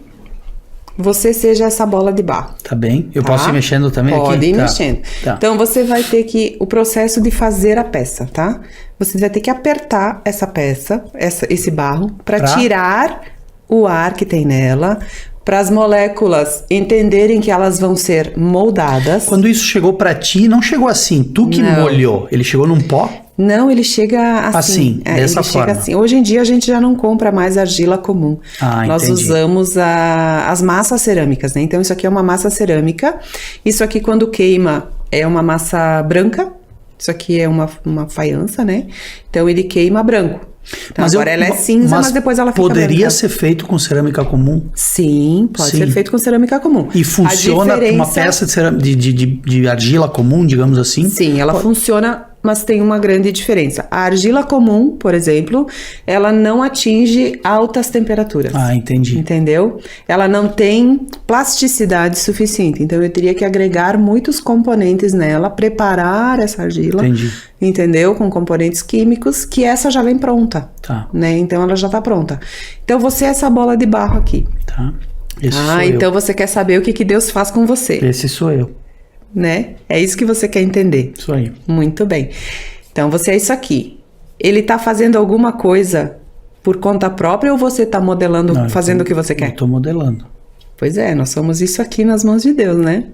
você seja essa bola de barro. Tá bem. Eu Tá? posso ir mexendo também aqui? Pode ir Tá. mexendo. Tá. Então, você vai ter que... O processo de fazer a peça, tá? Você vai ter que apertar essa peça, esse barro, para Pra? tirar o ar que tem nela, para as moléculas entenderem que elas vão ser moldadas. Quando isso chegou pra ti, não chegou assim. Tu que Não. molhou. Ele chegou num pó? Não, ele chega assim. Assim, dessa ele forma. chega assim. Hoje em dia a gente já não compra mais argila comum. Ah, Nós entendi. usamos as massas cerâmicas, né? Então isso aqui é uma massa cerâmica. Isso aqui quando queima é uma massa branca. Isso aqui é uma faiança, né? Então ele queima branco. Então, agora ela é cinza, mas depois ela fica poderia branca. ser feito com cerâmica comum? Sim, pode Sim. ser feito com cerâmica comum. E funciona A com uma diferença- peça de argila comum, digamos assim? Sim, ela funciona, mas tem uma grande diferença. A argila comum, por exemplo, ela não atinge altas temperaturas. Ah, entendi. Entendeu? Ela não tem plasticidade suficiente. Então eu teria que agregar muitos componentes nela, preparar essa argila. Entendi. Entendeu? Com componentes químicos, que essa já vem pronta. Tá, Né? Então ela já tá pronta. Então você é essa bola de barro aqui. tá. Esse sou Então você quer saber o que Deus faz com você, eu. Esse sou eu. né? É isso que você quer entender. Isso aí. Muito bem. Então, você é isso aqui. Ele tá fazendo alguma coisa por conta própria ou você tá modelando, Não, fazendo o que você Eu quer? tô modelando. Pois é, nós somos isso aqui nas mãos de Deus, né?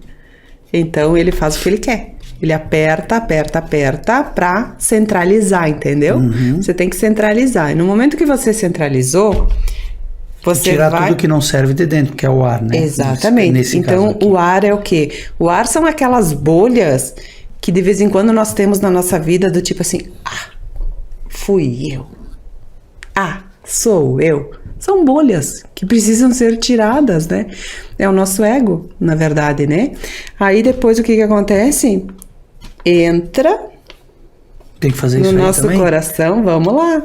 Então, ele faz o que ele quer. Ele aperta pra centralizar, entendeu? Uhum. Você tem que centralizar. E no momento que você centralizou, você Tirar vai... tudo que não serve de dentro, que é o ar, né? Exatamente. Nesse caso Então, aqui. o ar é o quê? O ar são aquelas bolhas que de vez em quando nós temos na nossa vida do tipo assim, fui eu. Sou eu. São bolhas que precisam ser tiradas, né? É o nosso ego, na verdade, né? Aí depois o que acontece? Entra Tem que fazer no isso aí nosso também? coração, vamos lá.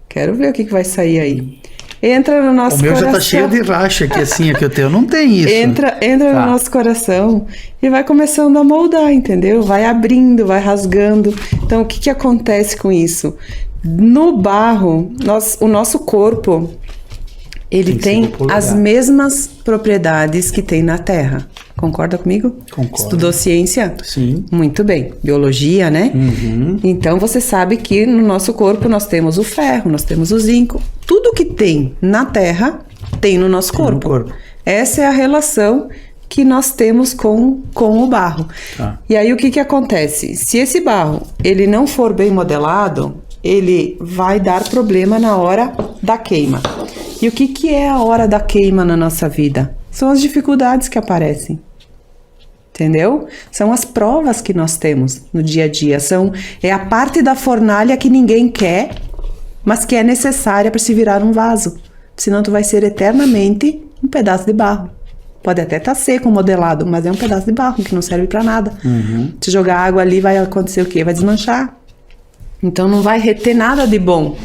Quero ver o que vai sair aí. Entra no nosso O meu coração. já tá cheio de racha aqui, assim, aqui o teu não tem isso. Entra Tá. no nosso coração e vai começando a moldar, entendeu? Vai abrindo, vai rasgando. Então, o que acontece com isso? No barro, o nosso corpo, ele Tem que ser tem pro lugar. as mesmas propriedades que tem na Terra. Concorda comigo? Concordo. Estudou ciência? Sim. Muito bem. Biologia, né? Uhum. Então, você sabe que no nosso corpo nós temos o ferro, nós temos o zinco. Tudo que tem na Terra tem no nosso Tem no corpo. corpo. Essa é a relação que nós temos com o barro. Tá. E aí, o que acontece? Se esse barro ele não for bem modelado, ele vai dar problema na hora da queima. E o que é a hora da queima na nossa vida? São as dificuldades que aparecem. Entendeu? São as provas que nós temos no dia a dia. É a parte da fornalha que ninguém quer, mas que é necessária para se virar um vaso. Senão tu vai ser eternamente um pedaço de barro. Pode até estar seco, modelado, mas é um pedaço de barro que não serve para nada. Se jogar água ali, vai acontecer o quê? Vai desmanchar. Então não vai reter nada de bom.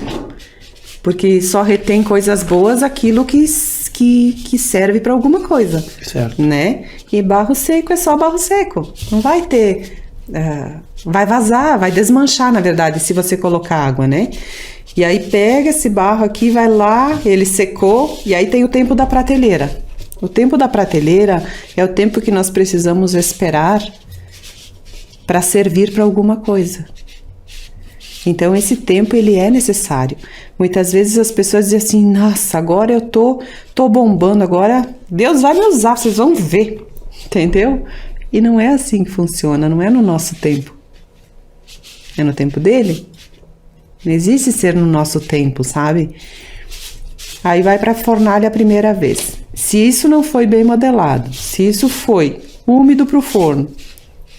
Porque só retém coisas boas aquilo que serve para alguma coisa. Certo. Né? E barro seco é só barro seco. Não vai ter... vai vazar, vai desmanchar, na verdade, se você colocar água, né? E aí pega esse barro aqui, vai lá, ele secou, e aí tem o tempo da prateleira. O tempo da prateleira é o tempo que nós precisamos esperar para servir para alguma coisa. Então, esse tempo, ele é necessário. Muitas vezes as pessoas dizem assim, nossa, agora eu tô bombando, agora Deus vai me usar, vocês vão ver, entendeu? E não é assim que funciona, não é no nosso tempo. É no tempo dele. Não existe ser no nosso tempo, sabe? Aí vai para a fornalha a primeira vez. Se isso não foi bem modelado, se isso foi úmido para o forno,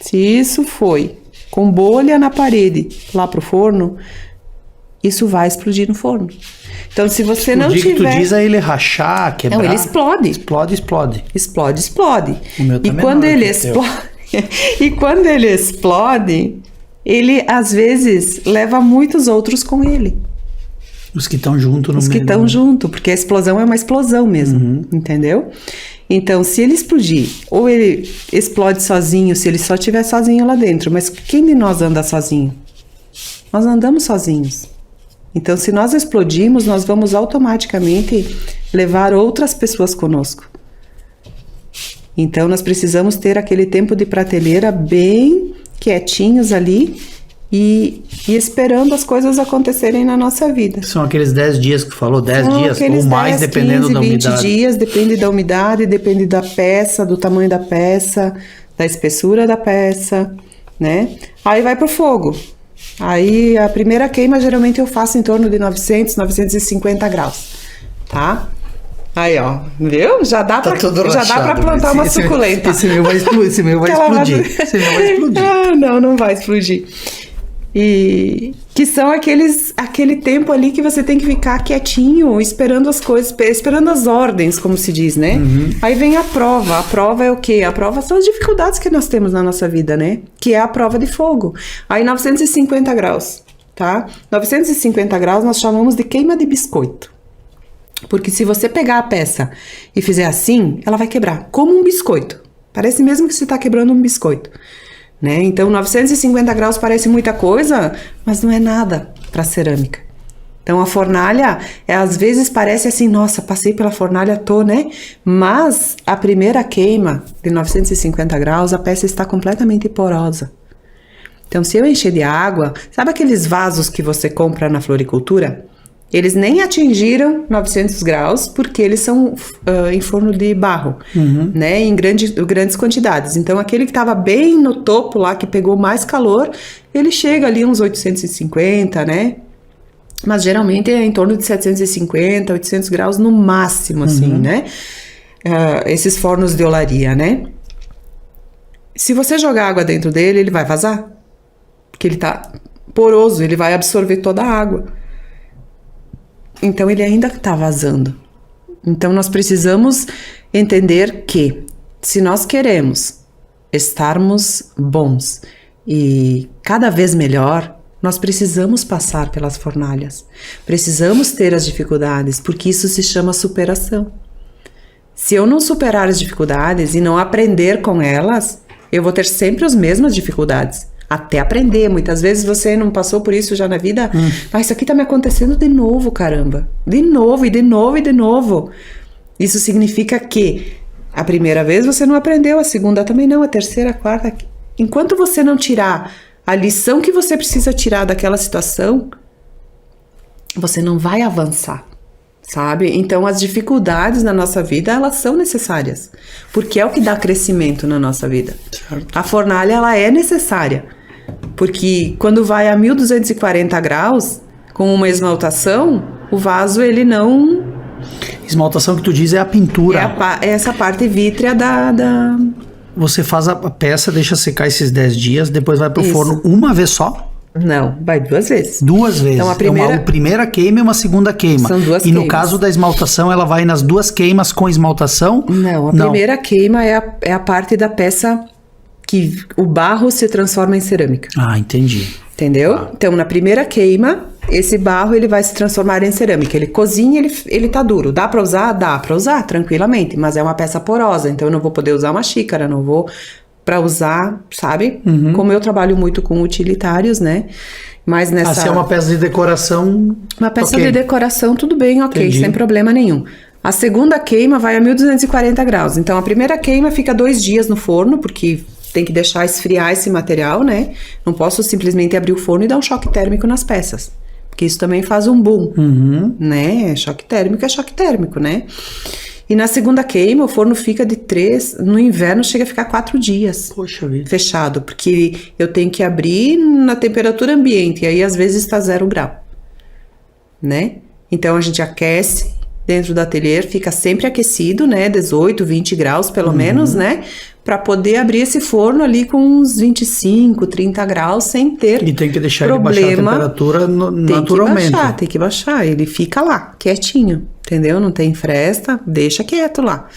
se isso foi com bolha na parede lá pro forno, isso vai explodir no forno. Então, se você não tiver... O que tu diz é ele rachar, quebrar... Não, ele explode. Explode. Explode. O meu tá E menor quando ele que o teu. explode... E quando ele explode, ele, às vezes, leva muitos outros com ele. Os que estão junto no Os que meio. estão junto, porque a explosão é uma explosão mesmo, entendeu? Então, se ele explodir, ou ele explode sozinho, se ele só estiver sozinho lá dentro, mas quem de nós anda sozinho? Nós andamos sozinhos. Então, se nós explodirmos, nós vamos automaticamente levar outras pessoas conosco. Então, nós precisamos ter aquele tempo de prateleira bem quietinhos ali e esperando as coisas acontecerem na nossa vida. São aqueles 10 dias que tu falou, 10 São dias aqueles ou mais, 10, dependendo 15, da 20 umidade. dias, depende da umidade, depende da peça, do tamanho da peça, da espessura da peça, né? Aí vai pro fogo. Aí a primeira queima geralmente eu faço em torno de 900, 950 graus, tá? Aí, ó, viu? Já dá pra plantar uma suculenta. Esse meu vai explodir. Esse meu vai explodir. Ah, não vai explodir. E que são aquele tempo ali que você tem que ficar quietinho, esperando as coisas, esperando as ordens, como se diz, né? Aí vem a prova. A prova é o quê? A prova são as dificuldades que nós temos na nossa vida, né? Que é a prova de fogo. Aí 950 graus, tá? 950 graus nós chamamos de queima de biscoito. Porque se você pegar a peça e fizer assim, ela vai quebrar, como um biscoito. Parece mesmo que você está quebrando um biscoito. Né? Então, 950 graus parece muita coisa, mas não é nada para cerâmica. Então, a fornalha, às vezes parece assim, nossa, passei pela fornalha, né? Mas a primeira queima de 950 graus, a peça está completamente porosa. Então, se eu encher de água, sabe aqueles vasos que você compra na floricultura? Eles nem atingiram 900 graus porque eles são em forno de barro, né? Em grandes quantidades. Então, aquele que estava bem no topo lá, que pegou mais calor, ele chega ali uns 850, né? Mas geralmente é em torno de 750, 800 graus no máximo, assim, né? Esses fornos de olaria, né? Se você jogar água dentro dele, ele vai vazar. Porque ele tá poroso, ele vai absorver toda a água. Então, ele ainda está vazando. Então, nós precisamos entender que, se nós queremos estarmos bons e cada vez melhor, Nós precisamos passar pelas fornalhas. Precisamos ter as dificuldades, porque isso se chama superação. Se eu não superar as dificuldades e não aprender com elas, eu vou ter sempre as mesmas dificuldades. Até aprender. Muitas vezes você não passou por isso já na vida. Mas isso aqui tá me acontecendo de novo, caramba. De novo, e de novo, e de novo. Isso significa que a primeira vez você não aprendeu, a segunda também não, a terceira, a quarta. Enquanto você não tirar a lição que você precisa tirar daquela situação, você não vai avançar, sabe? Então as dificuldades na nossa vida, elas são necessárias, porque é o que dá crescimento na nossa vida. Certo. A fornalha, ela é necessária, porque quando vai a 1240 graus, com uma esmaltação, o vaso, ele não... Esmaltação que tu diz é a pintura. É essa parte vítrea da... Você faz a peça, deixa secar esses 10 dias, depois vai pro forno uma vez só? Não, vai 2 vezes. 2 vezes. Então, uma primeira queima e uma segunda queima. São 2 queimas. E no caso da esmaltação, ela vai nas 2 queimas com esmaltação? Não, a primeira queima é a parte da peça que o barro se transforma em cerâmica. Ah, entendi. Entendeu? Então, na primeira queima, esse barro ele vai se transformar em cerâmica. Ele cozinha, ele tá duro. Dá pra usar? Dá pra usar, tranquilamente. Mas é uma peça porosa, então eu não vou poder usar uma xícara, não vou pra usar, sabe? Como eu trabalho muito com utilitários, né? Mas nessa... se é uma peça de decoração... Uma peça de decoração, tudo bem, ok, entendi. Sem problema nenhum. A segunda queima vai a 1240 graus. Então, a primeira queima fica 2 dias no forno, porque... tem que deixar esfriar esse material, né? Não posso simplesmente abrir o forno e dar um choque térmico nas peças. Porque isso também faz um boom, né? Choque térmico, né? E na segunda queima, o forno fica de 3... No inverno, chega a ficar 4 dias. Poxa vida. Fechado. Porque eu tenho que abrir na temperatura ambiente. E aí, às vezes, está 0 grau. Né? Então, a gente aquece dentro do ateliê. Fica sempre aquecido, né? 18, 20 graus, pelo menos, né? Para poder abrir esse forno ali com uns 25, 30 graus sem ter E tem que deixar problema. Ele baixar a temperatura naturalmente. Tem que baixar. Ele fica lá, quietinho, entendeu? Não tem fresta, deixa quieto lá.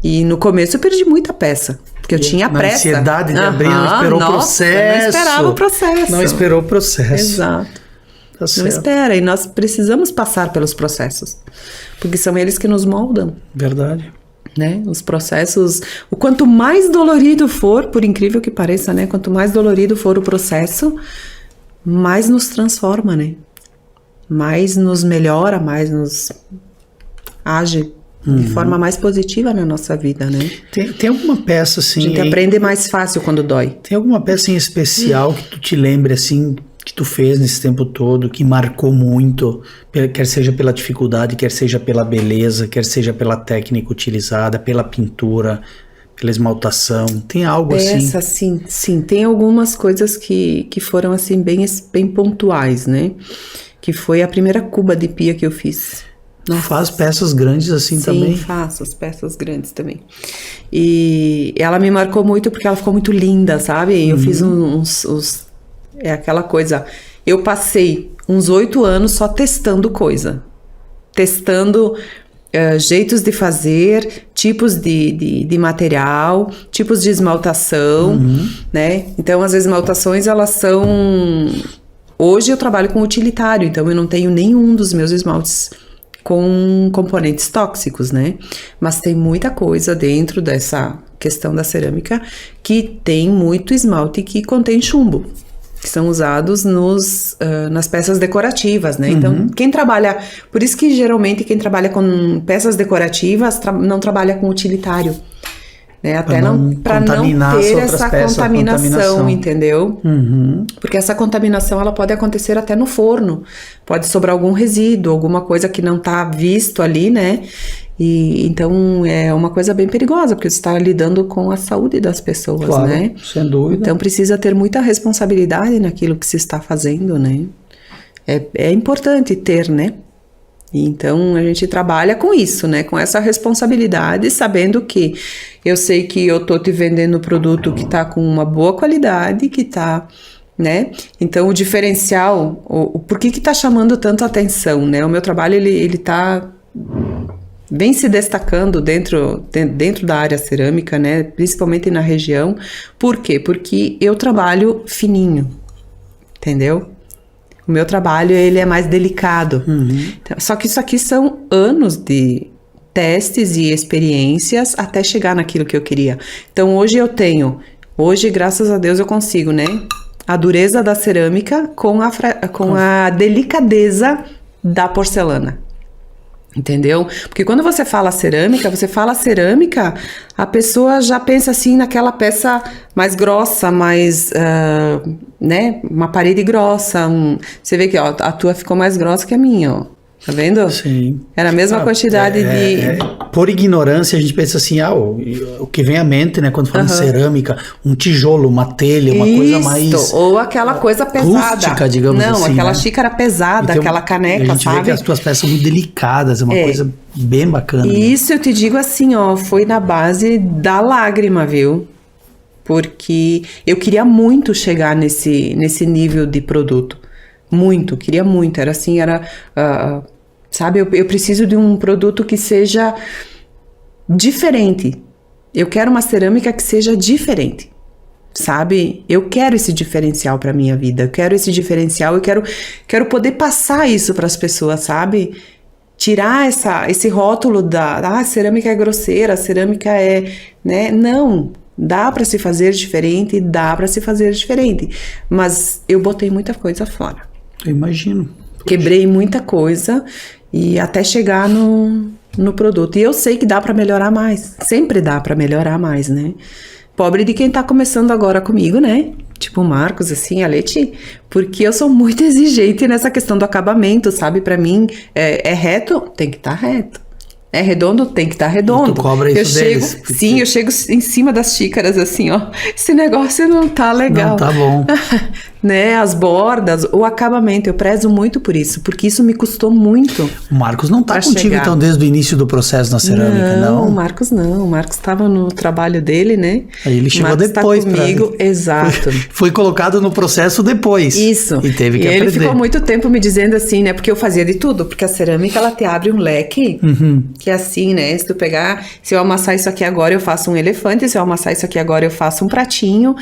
E no começo eu perdi muita peça, porque eu tinha pressa. A ansiedade de abrir, não esperou o processo. Não esperava o processo. Não esperou o processo. Exato. Tá certo. Não espera, e nós precisamos passar pelos processos, porque são eles que nos moldam. Verdade. Né? Os processos, o quanto mais dolorido for, por incrível que pareça, né? Quanto mais dolorido for o processo, mais nos transforma, né? Mais nos melhora, mais nos age de forma mais positiva na nossa vida, né? Tem alguma peça assim... A gente aprende mais fácil quando dói. Tem alguma peça em especial que tu te lembre assim... que tu fez nesse tempo todo, que marcou muito, quer seja pela dificuldade, quer seja pela beleza, quer seja pela técnica utilizada, pela pintura, pela esmaltação, tem algo assim? Sim, tem algumas coisas que foram assim bem pontuais, né? Que foi a primeira cuba de pia que eu fiz. Nossa. Faz peças grandes assim também? Sim, faço as peças grandes também. E ela me marcou muito porque ela ficou muito linda, sabe? Eu fiz uns é aquela coisa, eu passei uns 8 anos só testando coisa. Testando jeitos de fazer, tipos de material, tipos de esmaltação, né? Então, as esmaltações, elas são... Hoje eu trabalho com utilitário, então eu não tenho nenhum dos meus esmaltes com componentes tóxicos, né? Mas tem muita coisa dentro dessa questão da cerâmica que tem muito esmalte que contém chumbo, que são usados nas peças decorativas, né? Então, quem trabalha... Por isso que, geralmente, quem trabalha com peças decorativas não trabalha com utilitário, né? Até para não ter essa contaminação, entendeu? Porque essa contaminação, ela pode acontecer até no forno. Pode sobrar algum resíduo, alguma coisa que não tá visto ali, né? E então é uma coisa bem perigosa, porque você está lidando com a saúde das pessoas, claro, né? Sem dúvida. Então precisa ter muita responsabilidade naquilo que se está fazendo, né? É importante ter, né? E então a gente trabalha com isso, né? Com essa responsabilidade, sabendo que eu sei que eu tô te vendendo um produto que tá com uma boa qualidade, que tá, né? Então o diferencial, por que tá chamando tanto atenção, né? O meu trabalho, ele tá vem se destacando dentro da área cerâmica, né? Principalmente na região. Por quê? Porque eu trabalho fininho, entendeu? O meu trabalho, ele é mais delicado. Então, só que isso aqui são anos de testes e experiências até chegar naquilo que eu queria. Então, hoje, graças a Deus, eu consigo, né? A dureza da cerâmica com a delicadeza da porcelana. Entendeu? Porque quando você fala cerâmica, a pessoa já pensa assim naquela peça mais grossa, mais, né? Uma parede grossa. Você vê que, ó, a tua ficou mais grossa que a minha, ó. Tá vendo? Sim. Era a mesma quantidade de... Por ignorância, a gente pensa assim, o que vem à mente, né? Quando fala em cerâmica, um tijolo, uma telha, uma coisa mais... Ou aquela coisa pesada. Rústica, digamos assim. Não, aquela né? xícara pesada, Então, aquela caneca, a gente sabe? vê que as tuas peças são muito delicadas, é uma coisa bem bacana. E né? isso eu te digo assim, ó, foi na base da lágrima, viu? Porque eu queria muito chegar nesse nível de produto. Muito, queria muito. Era assim, sabe, eu preciso de um produto que seja diferente. Eu quero uma cerâmica que seja diferente, sabe? Eu quero esse diferencial para minha vida. Eu quero esse diferencial, eu quero poder passar isso para as pessoas, sabe? Tirar esse rótulo a cerâmica é grosseira, a cerâmica é, né? Não, dá para se fazer diferente, Mas eu botei muita coisa fora. Eu imagino. Quebrei muita coisa e até chegar no produto. E eu sei que dá para melhorar mais. Sempre dá para melhorar mais, né? Pobre de quem tá começando agora comigo, né? Tipo o Marcos, assim, a Leti. Porque eu sou muito exigente nessa questão do acabamento, sabe? Para mim, é reto, tem que estar reto. É redondo, tem que estar redondo. E tu cobra isso deles. Sim, eu chego em cima das xícaras assim, ó. Esse negócio não tá legal. Não tá bom. Né, as bordas, o acabamento, eu prezo muito por isso, porque isso me custou muito. O Marcos não tá contigo, chegar. Então, desde o início do processo na cerâmica, não? O Marcos não. O Marcos estava no trabalho dele, né? Aí ele chegou depois. Tá comigo, exato. Foi colocado no processo depois. Isso. E teve que aprender. Ele ficou muito tempo me dizendo assim, né? Porque eu fazia de tudo, porque a cerâmica, ela te abre um leque, que é assim, né? Se tu pegar, se eu amassar isso aqui agora, eu faço um elefante, se eu amassar isso aqui agora, eu faço um pratinho,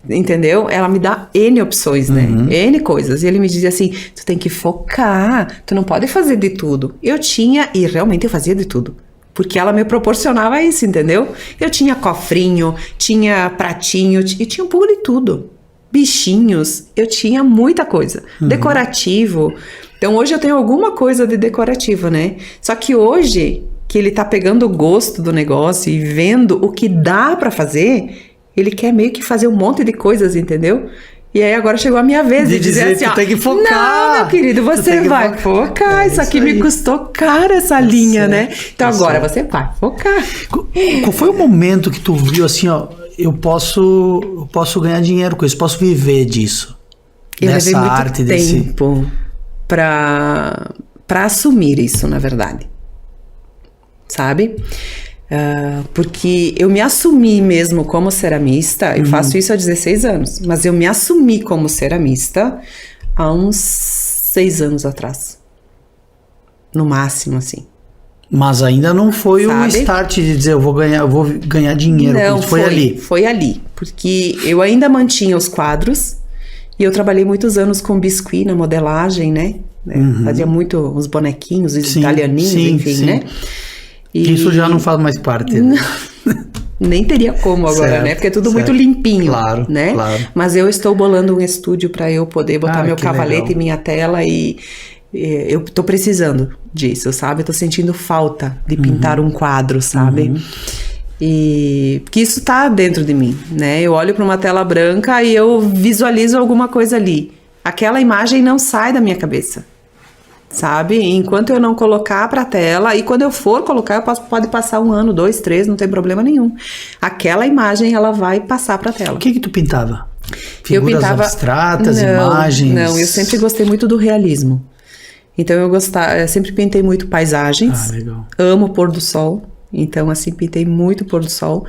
entendeu? Ela me dá N opções, né? N coisas. E ele me dizia assim, tu tem que focar, tu não pode fazer de tudo. E realmente eu fazia de tudo. Porque ela me proporcionava isso, entendeu? Eu tinha cofrinho, tinha pratinho, e tinha um pouco de tudo. Bichinhos, eu tinha muita coisa. Decorativo. Então hoje eu tenho alguma coisa de decorativo, né? Só que hoje, que ele tá pegando o gosto do negócio e vendo o que dá pra fazer, ele quer meio que fazer um monte de coisas, entendeu? E aí agora chegou a minha vez de dizer assim, ó, tem que focar. Não, meu querido, você vai focar. Isso aqui me custou caro, essa linha, né? Então agora você vai focar. Qual foi o momento que tu viu assim, ó, eu posso ganhar dinheiro com isso, posso viver disso? Eu levei muito tempo pra assumir isso, na verdade. Sabe? Porque eu me assumi mesmo como ceramista, eu faço isso há 16 anos, mas eu me assumi como ceramista há uns 6 anos atrás. No máximo, assim. Mas ainda não foi o start de dizer eu vou ganhar dinheiro. Não, foi ali. Foi ali, porque eu ainda mantinha os quadros e eu trabalhei muitos anos com biscuit na modelagem, né? Fazia muito os bonequinhos, os italianinhos, enfim, né? E isso já não faz mais parte. Né? Nem teria como agora, né? Porque é tudo muito limpinho, claro, né? Claro. Mas eu estou bolando um estúdio para eu poder botar meu cavalete e minha tela e eu tô precisando disso, sabe? Eu tô sentindo falta de pintar um quadro, sabe? E que isso tá dentro de mim, né? Eu olho para uma tela branca e eu visualizo alguma coisa ali. Aquela imagem não sai da minha cabeça. Sabe? Enquanto eu não colocar pra tela, e quando eu for colocar, pode passar 1 ano, 2, 3, não tem problema nenhum. Aquela imagem, ela vai passar pra tela. O que tu pintava? Figuras eu pintava abstratas, imagens? Não, eu sempre gostei muito do realismo. Então eu sempre pintei muito paisagens. Legal. Amo pôr do sol. Então, assim, pintei muito pôr do sol.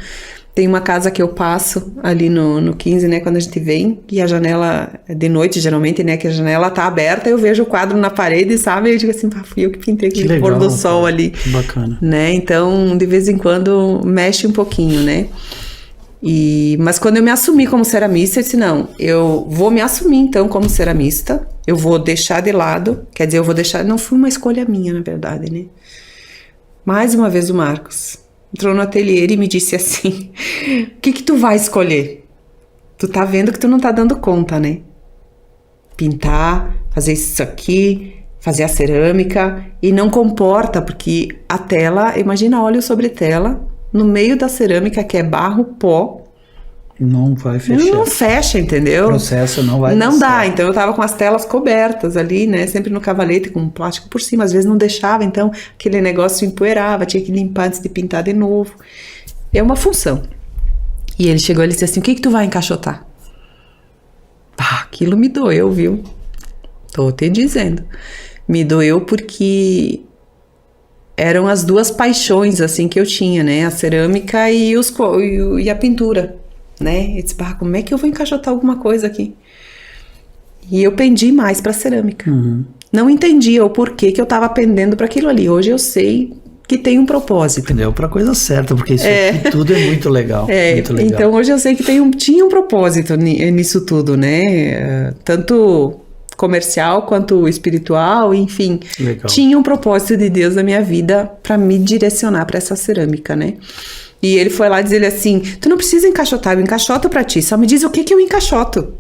Tem uma casa que eu passo ali no 15, né, quando a gente vem, e a janela, de noite geralmente, né, que a janela tá aberta, eu vejo o quadro na parede, sabe? Eu digo assim, fui eu que pintei aquele pôr do sol ali. Que bacana. Né, então, de vez em quando, mexe um pouquinho, né. Mas quando eu me assumi como ceramista, eu disse, não, eu vou me assumir então como ceramista, eu vou deixar de lado, quer dizer, eu vou deixar, não foi uma escolha minha, na verdade, né? Mais uma vez o Marcos entrou no ateliê e me disse assim, o que tu vai escolher? Tu tá vendo que tu não tá dando conta, né? Pintar, fazer isso aqui, fazer a cerâmica, e não comporta, porque a tela, imagina óleo sobre tela, no meio da cerâmica, que é barro, pó. Não vai fechar. Não fecha, entendeu? O processo não vai Não dá, certo. então eu tava com as telas cobertas ali, né? Sempre no cavalete, com plástico por cima. Às vezes não deixava, então aquele negócio empoeirava, tinha que limpar antes de pintar de novo. É uma função. E ele chegou e disse assim, o que tu vai encaixotar? Aquilo me doeu, viu? Tô te dizendo. Me doeu porque eram as duas paixões, assim, que eu tinha, né? A cerâmica e a pintura, né? Eu disse, como é que eu vou encaixotar alguma coisa aqui? E eu pendi mais pra cerâmica. Não entendia o porquê que eu tava pendendo para aquilo ali. Hoje eu sei que tem um propósito. Pendeu pra coisa certa, porque isso aqui tudo é muito legal. Muito legal. Então hoje eu sei que tinha um propósito nisso tudo, né? Tanto comercial quanto espiritual, enfim. Legal. Tinha um propósito de Deus na minha vida para me direcionar para essa cerâmica, né? E ele foi lá dizer assim, tu não precisa encaixotar, eu encaixoto para ti, só me diz o que eu encaixoto.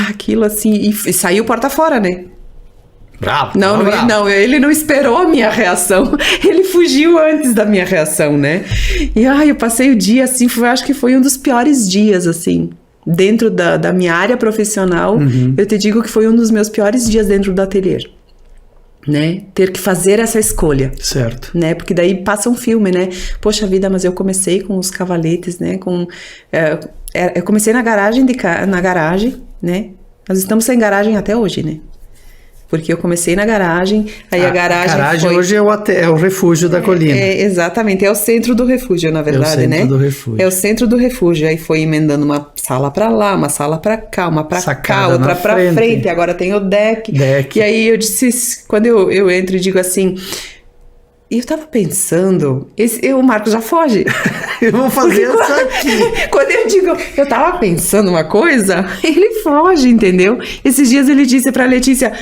Aquilo assim, e saiu porta fora, né? Bravo. Não, ele não esperou a minha reação, ele fugiu antes da minha reação, né? E eu passei o dia assim, acho que foi um dos piores dias, assim, dentro da minha área profissional. Eu te digo que foi um dos meus piores dias dentro do ateliê, né? Ter que fazer essa escolha. Certo. Né? Porque daí passa um filme, né? Poxa vida, mas eu comecei com os cavaletes, né? Eu comecei na garagem, né? Nós estamos sem garagem até hoje, né? Porque eu comecei na garagem, aí a garagem foi... hoje é o refúgio da colina. Exatamente, é o centro do refúgio, na verdade, né? É o centro do refúgio. É o centro do refúgio, aí foi emendando uma sala pra lá, uma sala pra cá, uma pra cá, outra pra frente, agora tem o deck. E aí eu disse, quando eu entro e digo assim... E eu tava pensando, o Marcos já foge. Eu vou fazer isso aqui. Quando eu digo, eu tava pensando uma coisa, ele foge, entendeu? Esses dias ele disse pra Letícia,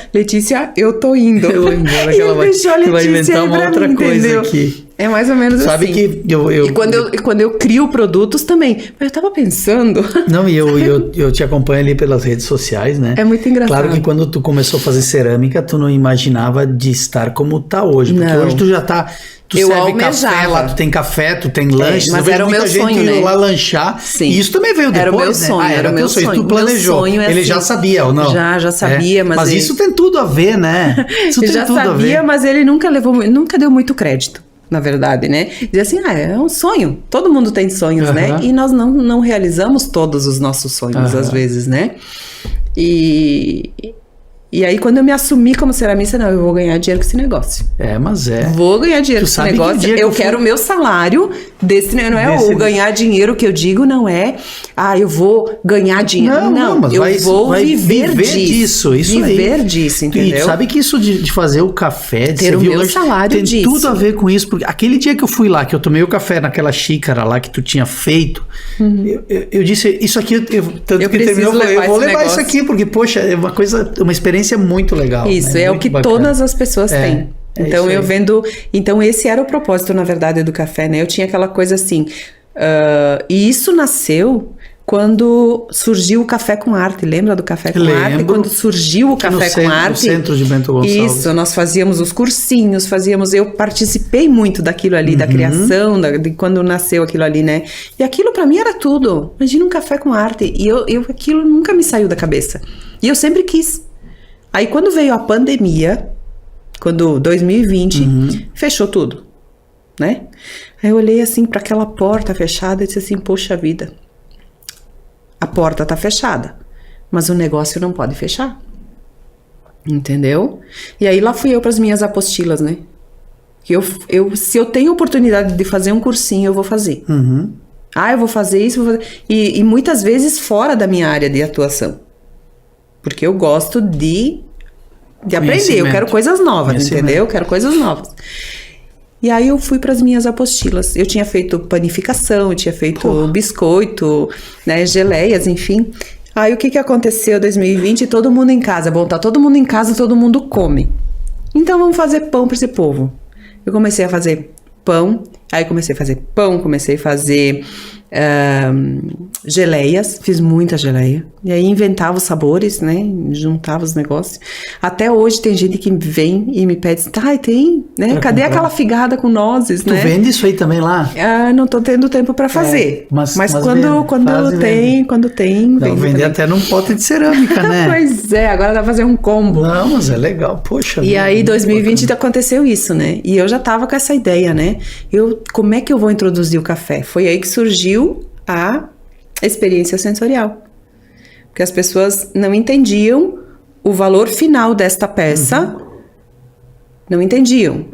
eu tô indo. Eu vou embora, e ele deixou a Letícia vai inventar uma outra coisa entendeu? aqui. É mais ou menos Sabe assim. Que E quando eu crio produtos também. Mas eu tava pensando. Não, e eu te acompanho ali pelas redes sociais, né? É muito engraçado. Claro que quando tu começou a fazer cerâmica, tu não imaginava de estar como tá hoje. Porque hoje tu já tá... Tu serve café lá, tu tem café, tu tem lanche. Mas era o meu sonho, né? Lá lanchar. Sim. E isso também veio depois, era o meu sonho, né? Era o meu sonho. Tu planejou. Ele assim, já sabia ou não? Já sabia, mas... Mas isso tem tudo a ver, né? Isso tem já tudo a ver. sabia, mas ele nunca deu muito crédito, na verdade, né? Dizia assim, é um sonho. Todo mundo tem sonhos, né? E nós não realizamos todos os nossos sonhos, às vezes, né? E aí, quando eu me assumi como ceramista, não, eu vou ganhar dinheiro com esse negócio. Mas é. Vou ganhar dinheiro com esse negócio. Eu quero o meu salário desse, não é o ganhar dinheiro que eu digo, não é, eu vou ganhar dinheiro. Não, mas eu vou viver disso. Isso viver disso, entendeu? E sabe que isso de fazer o café, ter o meu salário tem disso. tudo a ver com isso, porque aquele dia que eu fui lá, que eu tomei o café naquela xícara lá que tu tinha feito, eu disse, isso aqui, tanto que terminou, eu vou levar isso aqui, porque, poxa, é uma experiência muito legal. Isso, né? é muito o que bacana. todas as pessoas têm. Então, Então, esse era o propósito, na verdade, do café, né? Eu tinha aquela coisa assim... e isso nasceu quando surgiu o Café com Arte. Lembra do Café com Arte? Quando surgiu o Café com Arte... No centro de Bento Gonçalves. Isso, nós fazíamos os cursinhos, eu participei muito daquilo ali, da criação, de quando nasceu aquilo ali, né? E aquilo pra mim era tudo. Imagina um Café com Arte. E aquilo nunca me saiu da cabeça. E eu sempre quis. Aí quando veio a pandemia, quando 2020, fechou tudo, né? Aí eu olhei assim para aquela porta fechada e disse assim, poxa vida, a porta tá fechada, mas o negócio não pode fechar, entendeu? E aí lá fui eu para as minhas apostilas, né? Que se eu tenho oportunidade de fazer um cursinho, eu vou fazer. Eu vou fazer isso, vou fazer... E muitas vezes fora da minha área de atuação. Porque eu gosto de aprender, eu quero coisas novas, entendeu? Eu quero coisas novas. E aí eu fui para as minhas apostilas. Eu tinha feito panificação, eu tinha feito biscoito, né, geleias, enfim. Aí o que aconteceu em 2020? Todo mundo em casa. Bom, tá todo mundo em casa, todo mundo come. Então vamos fazer pão para esse povo. Eu comecei a fazer pão, aí comecei a fazer pão, comecei a fazer geleias, fiz muita geleia. E aí inventava os sabores, né? Juntava os negócios. Até hoje tem gente que vem e me pede, tá, tem, né? Cadê aquela figada com nozes, né? Tu vende isso aí também lá? Não tô tendo tempo pra fazer. Mas quando tem, vende também. Até num pote de cerâmica, né? Pois é, agora dá pra fazer um combo. Não, mas é legal, poxa. E aí, em 2020 aconteceu isso, né? E eu já tava com essa ideia, né? Como é que eu vou introduzir o café? Foi aí que surgiu a experiência sensorial. Porque as pessoas não entendiam o valor final desta peça. Não entendiam.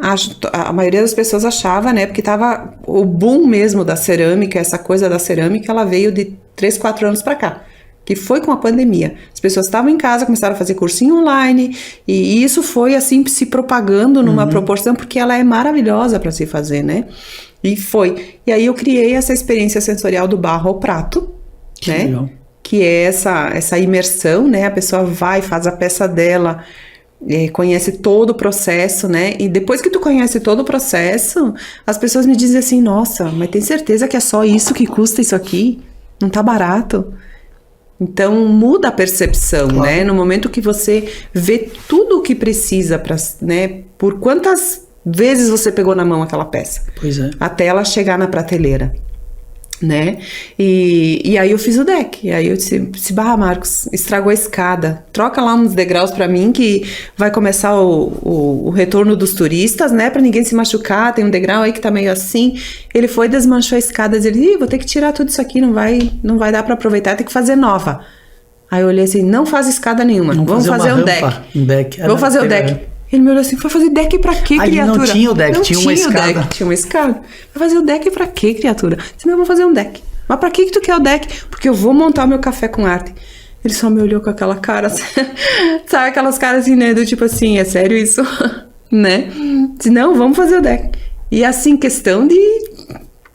A maioria das pessoas achava, né? Porque tava o boom mesmo da cerâmica, essa coisa da cerâmica, ela veio de 3, 4 anos pra cá. Que foi com a pandemia. As pessoas estavam em casa, começaram a fazer cursinho online, e isso foi, assim, se propagando numa proporção, porque ela é maravilhosa para se fazer, né? E foi. E aí eu criei essa experiência sensorial do barro ao prato, né? Legal. Que é essa imersão, né? A pessoa vai, faz a peça dela, conhece todo o processo, né? E depois que tu conhece todo o processo, as pessoas me dizem assim, nossa, mas tem certeza que é só isso que custa isso aqui? Não tá barato? Então muda a percepção, né? No momento que você vê tudo o que precisa para, né? Por quantas vezes você pegou na mão aquela peça? Pois é. Até ela chegar na prateleira, né? E aí eu fiz o deck. E aí eu disse, Marcos, estragou a escada. Troca lá uns degraus para mim que vai começar o retorno dos turistas, né? Para ninguém se machucar. Tem um degrau aí que tá meio assim. Ele foi, desmanchou a escada. Ele, vou ter que tirar tudo isso aqui. Não vai dar para aproveitar. Tem que fazer nova. Aí eu olhei assim, não faz escada nenhuma. Vamos fazer um deck. Vamos fazer o deck. Ele me olhou assim, vai fazer deck pra quê, criatura? Não tinha o deck, não tinha uma escada. Deck, tinha uma escada. Vai fazer o deck pra quê, criatura? Senão eu vou fazer um deck. Mas pra que tu quer o deck? Porque eu vou montar meu café com arte. Ele só me olhou com aquela cara, sabe aquelas caras assim, né? Do tipo assim, é sério isso? Né? Disse, não, vamos fazer o deck. E assim, questão de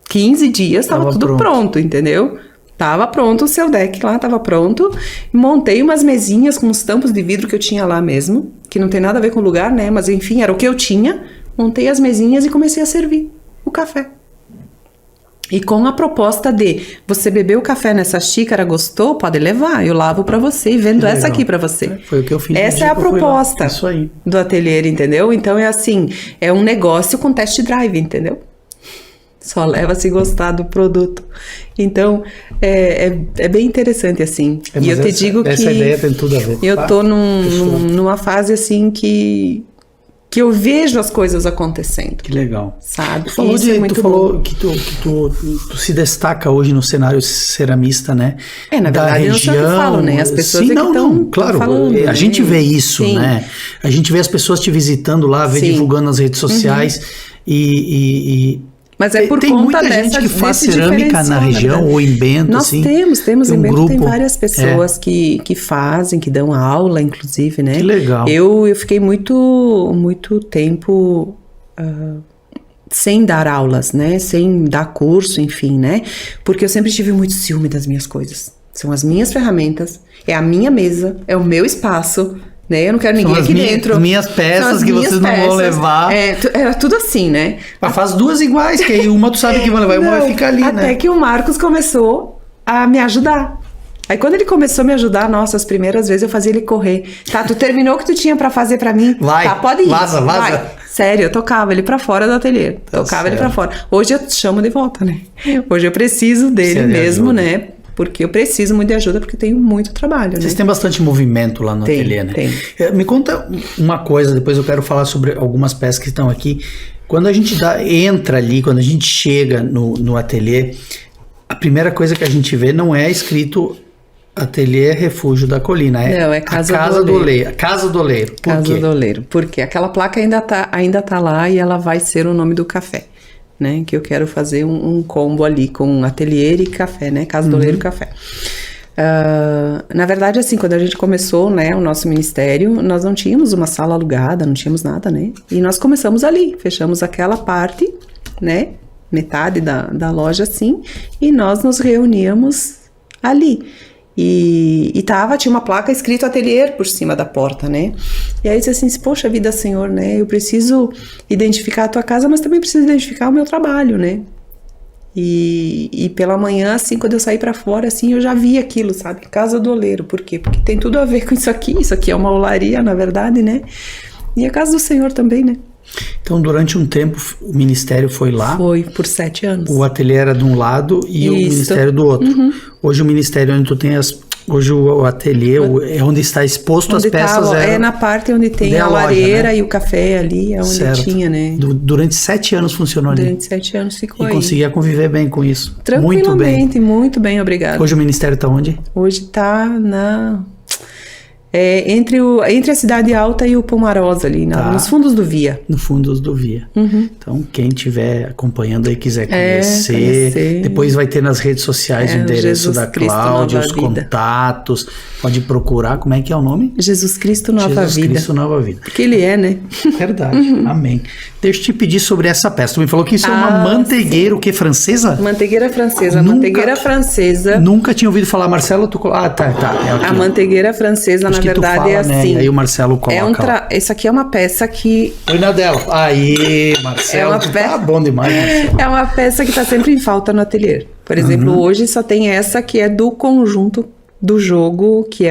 15 dias, tava tudo pronto, entendeu? Tava pronto o seu deck lá, tava pronto. Montei umas mesinhas com uns tampos de vidro que eu tinha lá mesmo, que não tem nada a ver com o lugar, né? Mas enfim, era o que eu tinha. Montei as mesinhas e comecei a servir o café. E com a proposta de, você bebeu o café nessa xícara, gostou? Pode levar, eu lavo pra você e vendo essa aqui pra você. Foi o que eu fiz. Essa é a proposta do ateliê, entendeu? Então é assim, é um negócio com test drive, entendeu? Só leva se gostar do produto. Então, é bem interessante, assim. E eu te digo que... Essa ideia tem tudo a ver. Eu tô numa fase, assim, que eu vejo as coisas acontecendo. Que legal. Sabe? Tu falou que tu se destaca hoje no cenário ceramista, né? Na verdade, eu sempre falo, né? As pessoas que estão claro, falando, a gente vê isso, sim, né? A gente vê as pessoas te visitando lá, vê divulgando nas redes sociais Mas é por tem conta muita gente que faz cerâmica na região ou em Bento, nós assim. Temos em Bento, tem várias pessoas que fazem, que dão aula, inclusive, né? Que legal. Eu fiquei muito tempo sem dar aulas, né? Sem dar curso, enfim, né? Porque eu sempre tive muito ciúme das minhas coisas. São as minhas ferramentas, é a minha mesa, é o meu espaço, né? Eu não quero ninguém aqui dentro. As minhas peças que vocês não vão levar. Era tudo assim, né? Mas faz duas iguais, que aí uma tu sabe que vai levar e uma vai ficar ali, né? Até que o Marcos começou a me ajudar. Aí quando ele começou a me ajudar, nossa, as primeiras vezes eu fazia ele correr. Tá, tu terminou o que tu tinha pra fazer pra mim? Vai, tá, pode ir. Vaza. Vai. Sério, eu tocava ele pra fora do ateliê. Tocava ele pra fora. Hoje eu chamo de volta, né? Hoje eu preciso dele mesmo, né? Porque eu preciso muito de ajuda, porque tenho muito trabalho, Vocês né? têm bastante movimento lá no ateliê, né? Tem. Me conta uma coisa, depois eu quero falar sobre algumas peças que estão aqui. Quando a gente entra ali, quando a gente chega no ateliê, a primeira coisa que a gente vê não é escrito Ateliê Refúgio da Colina, não, é Casa do Oleiro. Casa do Oleiro. Por quê? Casa do Oleiro. Porque aquela placa ainda tá lá e ela vai ser o nome do café, né? Que eu quero fazer um combo ali com ateliê e café, né? Casa do Oleiro Café. Na verdade, assim, quando a gente começou, né, o nosso ministério, nós não tínhamos uma sala alugada, não tínhamos nada, né? E nós começamos ali, fechamos aquela parte, né, metade da loja, assim, e nós nos reuníamos ali. E tinha uma placa escrito ateliê por cima da porta, né? E aí disse assim, poxa vida, Senhor, né? Eu preciso identificar a tua casa, mas também preciso identificar o meu trabalho, né? E pela manhã, assim, quando eu saí pra fora, assim, eu já vi aquilo, sabe? Casa do oleiro. Por quê? Porque tem tudo a ver com isso aqui é uma olaria, na verdade, né? E a casa do Senhor também, né? Então, durante um tempo, o ministério foi lá? Foi, por 7 anos. O ateliê era de um lado e o ministério do outro. Hoje o ministério onde tu tem hoje o ateliê é onde está exposto onde as peças. É na parte onde tem a lareira, né? E o café ali, é onde certo. Tinha, né? Durante 7 anos funcionou ali. Durante 7 anos ficou aí. E conseguia conviver bem com isso. Tranquilamente, muito bem, obrigada. Hoje o ministério está onde? Hoje está entre a Cidade Alta e o Pomarosa ali, nos fundos do Via. No fundos do Via. Então, quem estiver acompanhando aí, quiser conhecer, depois vai ter nas redes sociais o endereço Jesus da Cláudia, os contatos, pode procurar, como é que é o nome? Jesus Cristo Nova Vida. Jesus Cristo Nova Vida. Porque ele é, né? Verdade, amém. Deixa eu te pedir sobre essa peça. Tu me falou que isso é uma manteigueira, o que, francesa? Manteigueira francesa, manteigueira francesa. Nunca tinha ouvido falar, Marcelo, tá. É a manteigueira francesa, na verdade, fala, é assim. Né? Aí o Marcelo coloca. Essa aqui é uma peça que. Oi, Nadela. Aí, Marcelo. Tá bom demais, Marcelo. É uma peça que tá sempre em falta no ateliê. Por exemplo, hoje só tem essa que é do conjunto do jogo, que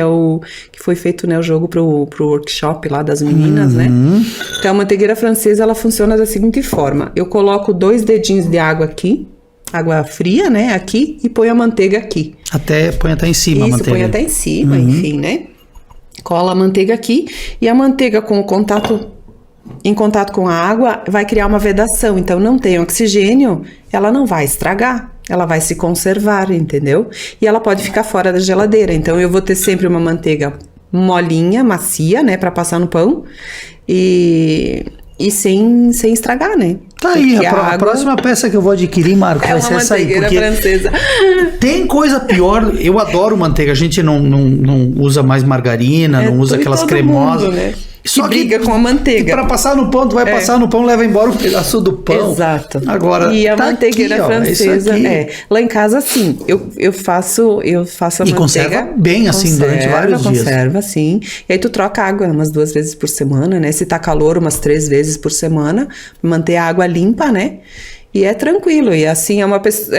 foi feito, né, o jogo pro workshop lá das meninas, né? Então a manteigueira francesa, ela funciona da seguinte forma: eu coloco 2 dedinhos de água aqui, água fria, né, aqui, e ponho a manteiga aqui. Põe até em cima. Isso, põe até em cima, enfim, né? Cola a manteiga aqui, e a manteiga em contato com a água vai criar uma vedação, então não tem oxigênio, ela não vai estragar, ela vai se conservar, entendeu? E ela pode ficar fora da geladeira, então eu vou ter sempre uma manteiga molinha, macia, né, para passar no pão, e sem estragar, né? Tá aí, a próxima peça que eu vou adquirir, Marco, vai ser essa aí. Porque francesa. Tem coisa pior, eu adoro manteiga, a gente não usa mais margarina, não usa aquelas cremosas. Mundo, né? Só que briga com a manteiga. Para passar no pão, tu vai passar no pão, leva embora um pedaço do pão. Exato. Agora, e a manteigueira francesa, lá em casa, sim, eu faço a manteiga. E conserva bem, assim, durante vários dias. Conserva, sim. E aí tu troca a água umas 2 vezes por semana, né? Se tá calor, umas 3 vezes por semana, manter a água limpa, né? E é tranquilo, e assim, é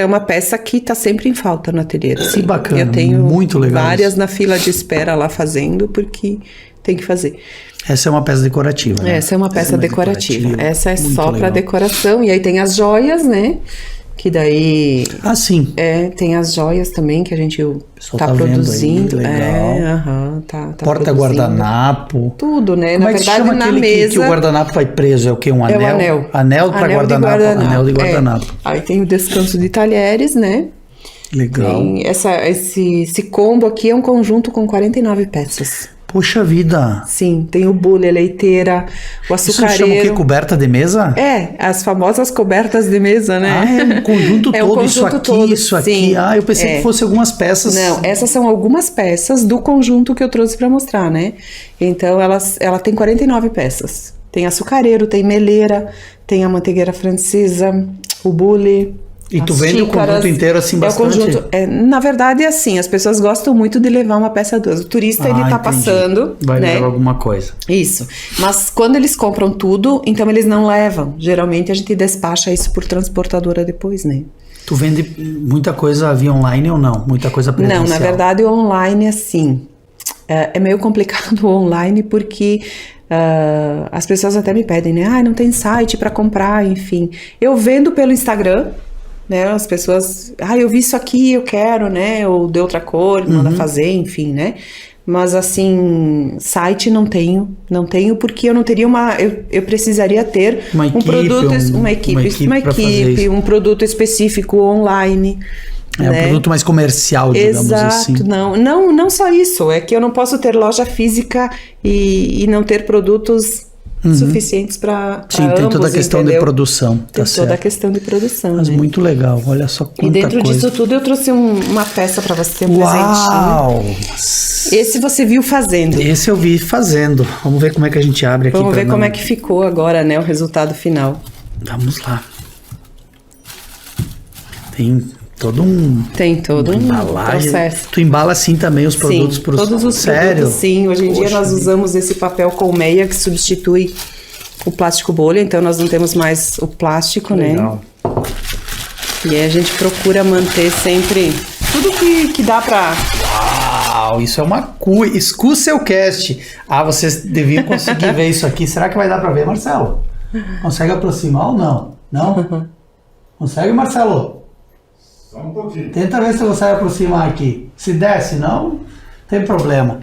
uma peça que tá sempre em falta no ateliê. Que bacana, eu tenho muito legal várias isso. Na fila de espera lá fazendo, porque tem que fazer. Essa é uma peça decorativa, né? Essa é uma peça decorativa. Essa é só para decoração. E aí tem as joias, né? Que daí... Ah, sim. Tem as joias também que a gente tá produzindo. Aí, legal. Tá Porta-guardanapo. Tudo, né? Como Na é que verdade, chama na aquele mesa... que o guardanapo vai preso? É o quê? Um anel? É o anel. Anel para guardanapo. Anel de guardanapo. Aí tem o descanso de talheres, né? Legal. Tem esse combo aqui é um conjunto com 49 peças. Poxa vida! Sim, tem o bule, a leiteira, o açucareiro. Isso chama o quê? Coberta de mesa? As famosas cobertas de mesa, né? É um conjunto todo, isso aqui, isso aqui. Sim, eu pensei que fosse algumas peças. Não, essas são algumas peças do conjunto que eu trouxe para mostrar, né? Então, ela tem 49 peças. Tem açucareiro, tem meleira, tem a manteigueira francesa, o bule... E tu vende o conjunto inteiro assim bastante? Na verdade é assim, as pessoas gostam muito de levar uma peça duas. O turista ele tá passando, vai levar alguma coisa. Isso. Mas quando eles compram tudo, então eles não levam. Geralmente a gente despacha isso por transportadora depois, né? Tu vende muita coisa via online ou não? Muita coisa presencial? Não, na verdade o online assim, é meio complicado o online porque... as pessoas até me pedem, né? Não tem site para comprar, enfim. Eu vendo pelo Instagram, né, as pessoas, eu vi isso aqui, eu quero, né, ou de outra cor, manda fazer, enfim, né, mas assim, site não tenho porque eu não teria eu precisaria ter uma equipe, um produto específico online. Um produto mais comercial, digamos assim. Exato, não só isso, é que eu não posso ter loja física e não ter produtos suficientes para Sim, tem toda a questão de produção. Tem toda a questão de produção. Mas né? muito legal, olha só quanta coisa. E dentro disso tudo eu trouxe uma peça para você, um Uau! presentinho. Esse você viu fazendo. Esse eu vi fazendo. Vamos ver como é que a gente abre aqui. Vamos ver como é que ficou agora, né? O resultado final. Vamos lá. Tem todo um processo. Tu embala assim também os produtos para todos os produtos, sim. Hoje em dia nós usamos esse papel colmeia que substitui o plástico bolha, então nós não temos mais o plástico, legal. Né? E aí a gente procura manter sempre tudo que dá para... Uau, isso é uma cuia. Escucelcast. Ah, vocês deviam conseguir ver isso aqui. Será que vai dar para ver, Marcelo? Consegue aproximar ou não? Não? Consegue, Marcelo? Só um pouquinho. Tenta ver se você vai aproximar aqui. Se desce, não tem problema.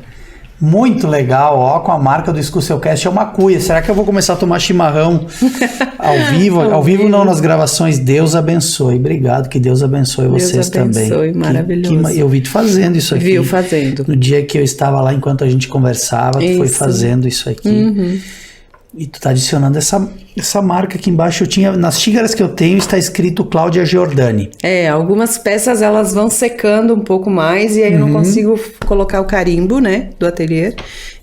Muito legal, ó, com a marca do Escucelcast, é uma cuia. Será que eu vou começar a tomar chimarrão ao vivo? Ao vivo não, nas gravações. Deus abençoe. Obrigado, que Deus abençoe vocês também. Deus abençoe, maravilhoso. Eu vi tu fazendo isso aqui. Viu fazendo. No dia que eu estava lá, enquanto a gente conversava, tu foi fazendo isso aqui. E tu tá adicionando essa marca aqui embaixo. Eu tinha, nas xícaras que eu tenho, está escrito Cláudia Giordani. Algumas peças elas vão secando um pouco mais e aí eu não consigo colocar o carimbo, né, do ateliê.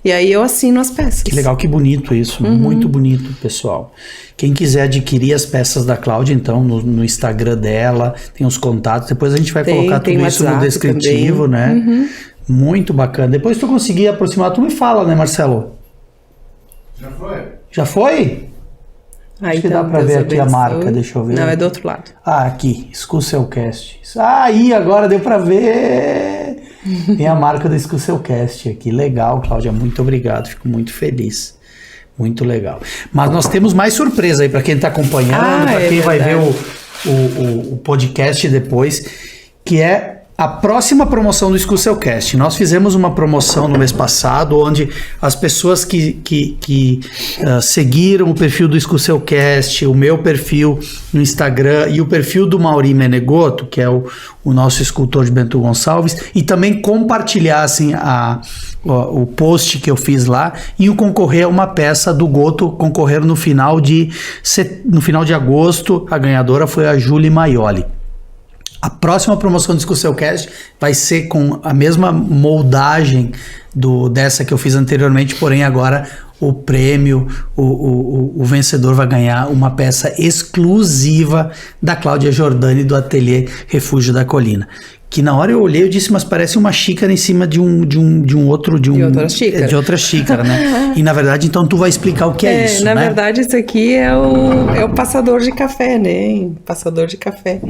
E aí eu assino as peças. Que legal, que bonito isso. Muito bonito, pessoal. Quem quiser adquirir as peças da Cláudia, então, no Instagram dela, tem os contatos. Depois a gente vai colocar tudo isso no descritivo, também. Né? Muito bacana. Depois tu conseguir aproximar, tu me fala, né, Marcelo? Já foi? Já foi? Aí acho que dá pra ver aqui a marca, deixa eu ver. Não, é do outro lado. Ah, aqui, Escucelcast. Aí, agora deu pra ver. Tem a marca do Escucelcast aqui. Legal, Cláudia, muito obrigado, fico muito feliz. Muito legal. Mas nós temos mais surpresa aí pra quem tá acompanhando, pra quem vai ver o podcast depois, que é a próxima promoção do Escucelcast. Nós fizemos uma promoção no mês passado, onde as pessoas que seguiram o perfil do Escucelcast, o meu perfil no Instagram e o perfil do Mauri Menegoto, que é o nosso escultor de Bento Gonçalves, e também compartilhassem o post que eu fiz lá, iam concorrer a uma peça do Goto, concorreram no final de agosto. A ganhadora foi a Julie Maioli. A próxima promoção do Escucelcast vai ser com a mesma moldagem dessa que eu fiz anteriormente, porém agora o prêmio, o vencedor vai ganhar uma peça exclusiva da Cláudia Giordani do ateliê Refúgio da Colina. Que na hora eu olhei e disse, mas parece uma xícara em cima de outra xícara, né? E na verdade, então tu vai explicar o que é isso, né? Na verdade, isso aqui é o passador de café, né? Passador de café.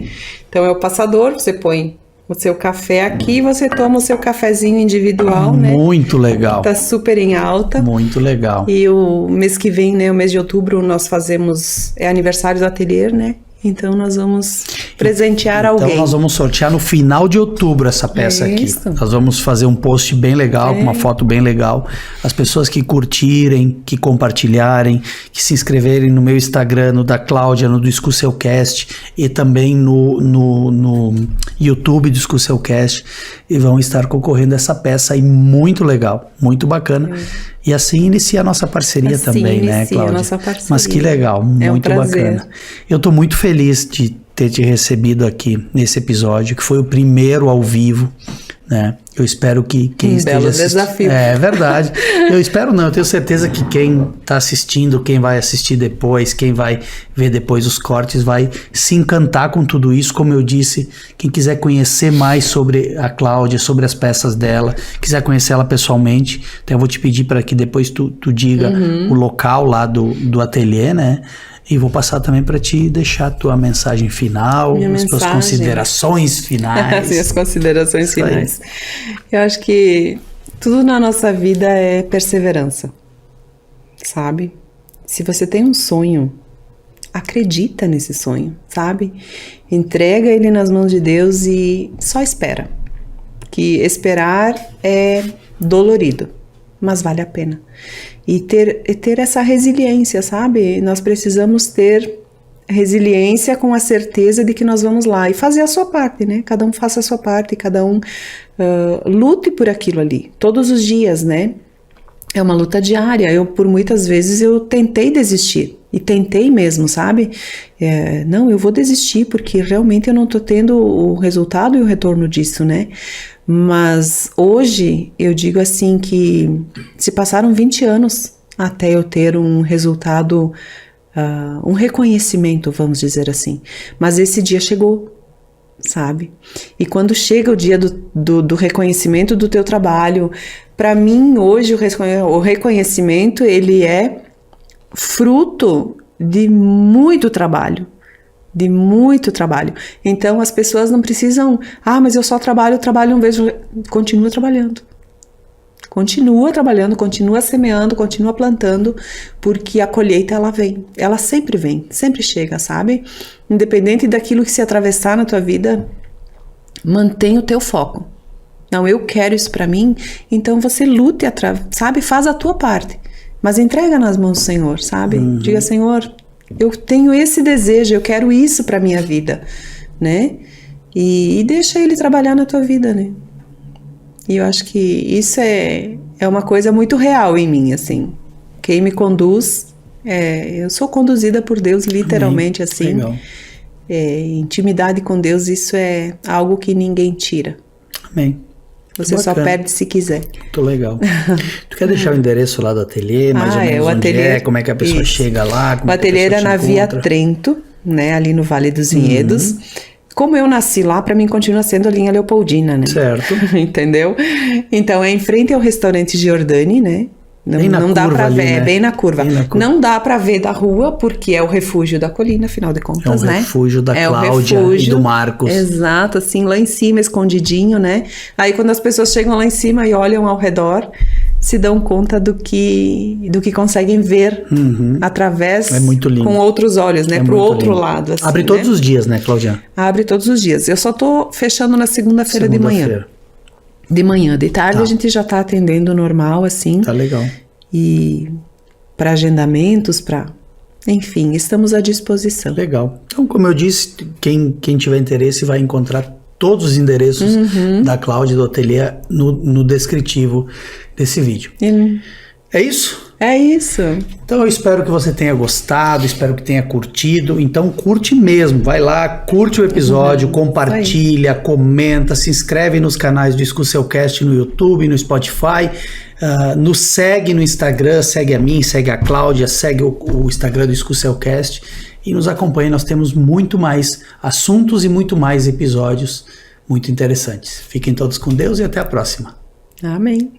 Então é o passador, você põe o seu café aqui, você toma o seu cafezinho individual, né? Muito legal. Tá super em alta. Muito legal. E o mês que vem, né, o mês de outubro, nós fazemos, aniversário do ateliê, né? Então nós vamos presentear alguém. Então nós vamos sortear no final de outubro essa peça aqui. Isso. Nós vamos fazer um post bem legal, com uma foto bem legal. As pessoas que curtirem, que compartilharem, que se inscreverem no meu Instagram, no da Cláudia, no do Escucelcast e também no YouTube do Escucelcast, e vão estar concorrendo a essa peça aí muito legal, muito bacana. E assim inicia a nossa parceria assim também, né, Cláudia? A nossa parceria. Mas que legal, muito bacana. Eu tô muito feliz de ter te recebido aqui nesse episódio, que foi o primeiro ao vivo, né? Eu espero que quem esteja belo desafio. É verdade. Eu espero não, eu tenho certeza que quem está assistindo, quem vai assistir depois, quem vai ver depois os cortes, vai se encantar com tudo isso. Como eu disse, quem quiser conhecer mais sobre a Cláudia, sobre as peças dela, quiser conhecer ela pessoalmente, então eu vou te pedir para que depois tu diga o local lá do ateliê, né? E vou passar também para te deixar a tua mensagem final, as tuas considerações finais. As considerações finais. Eu acho que tudo na nossa vida é perseverança, sabe? Se você tem um sonho, acredita nesse sonho, sabe? Entrega ele nas mãos de Deus e só espera. Que esperar é dolorido, mas vale a pena. E ter essa resiliência, sabe? Nós precisamos ter resiliência com a certeza de que nós vamos lá e fazer a sua parte, né? Cada um faça a sua parte, cada um lute por aquilo ali, todos os dias, né? É uma luta diária. Por muitas vezes eu tentei desistir. E tentei mesmo, sabe? Não, eu vou desistir porque realmente eu não tô tendo o resultado e o retorno disso, né? Mas hoje eu digo assim que se passaram 20 anos até eu ter um resultado, um reconhecimento, vamos dizer assim. Mas esse dia chegou, sabe? E quando chega o dia do reconhecimento do teu trabalho, para mim hoje o reconhecimento ele é fruto de muito trabalho. De muito trabalho. Então as pessoas não precisam, mas eu só trabalho, não vejo. Continua trabalhando. Continua trabalhando, continua semeando, continua plantando, porque a colheita ela vem, sempre chega, sabe? Independente daquilo que se atravessar na tua vida, mantém o teu foco. Não, eu quero isso pra mim, então você lute, sabe? Faz a tua parte, mas entrega nas mãos do Senhor, sabe? Diga, Senhor, eu tenho esse desejo, eu quero isso pra minha vida, né? E deixa Ele trabalhar na tua vida, né? E eu acho que isso é uma coisa muito real em mim, assim. Quem me conduz, eu sou conduzida por Deus, literalmente, Amém. assim. Legal. Intimidade com Deus, isso é algo que ninguém tira. Amém. Você só perde se quiser. Muito legal. Tu quer deixar o endereço lá do ateliê, mais ou menos o onde ateliê, como é que a pessoa chega lá? O ateliê era na Via Trento, né, ali no Vale dos Vinhedos. Como eu nasci lá, para mim continua sendo a linha Leopoldina, né? Certo. Entendeu? Então é em frente ao restaurante Giordani, né? Não dá para ver, né? Bem na curva. Não dá para ver da rua, porque é o refúgio da colina, afinal de contas, né? É o refúgio da Cláudia e do Marcos. Exato, assim, lá em cima, escondidinho, né? Aí quando as pessoas chegam lá em cima e olham ao redor, se dão conta do que conseguem ver através, com outros olhos, né? Pro outro lado, assim, abre todos os dias, né, Cláudia? Abre todos os dias. Eu só tô fechando na segunda-feira de manhã. De manhã, de tarde a gente já tá atendendo normal, assim. Tá legal. E para agendamentos, enfim, estamos à disposição. Legal. Então, como eu disse, quem tiver interesse vai encontrar todos os endereços da Cláudia do ateliê no descritivo desse vídeo. É isso? É isso. Então eu espero que você tenha gostado, espero que tenha curtido. Então curte mesmo, vai lá, curte o episódio, compartilha, comenta, se inscreve nos canais do Escuceucast no YouTube, no Spotify, nos segue no Instagram, segue a mim, segue a Cláudia, segue o Instagram do Escuceucast e nos acompanhe. Nós temos muito mais assuntos e muito mais episódios muito interessantes. Fiquem todos com Deus e até a próxima. Amém.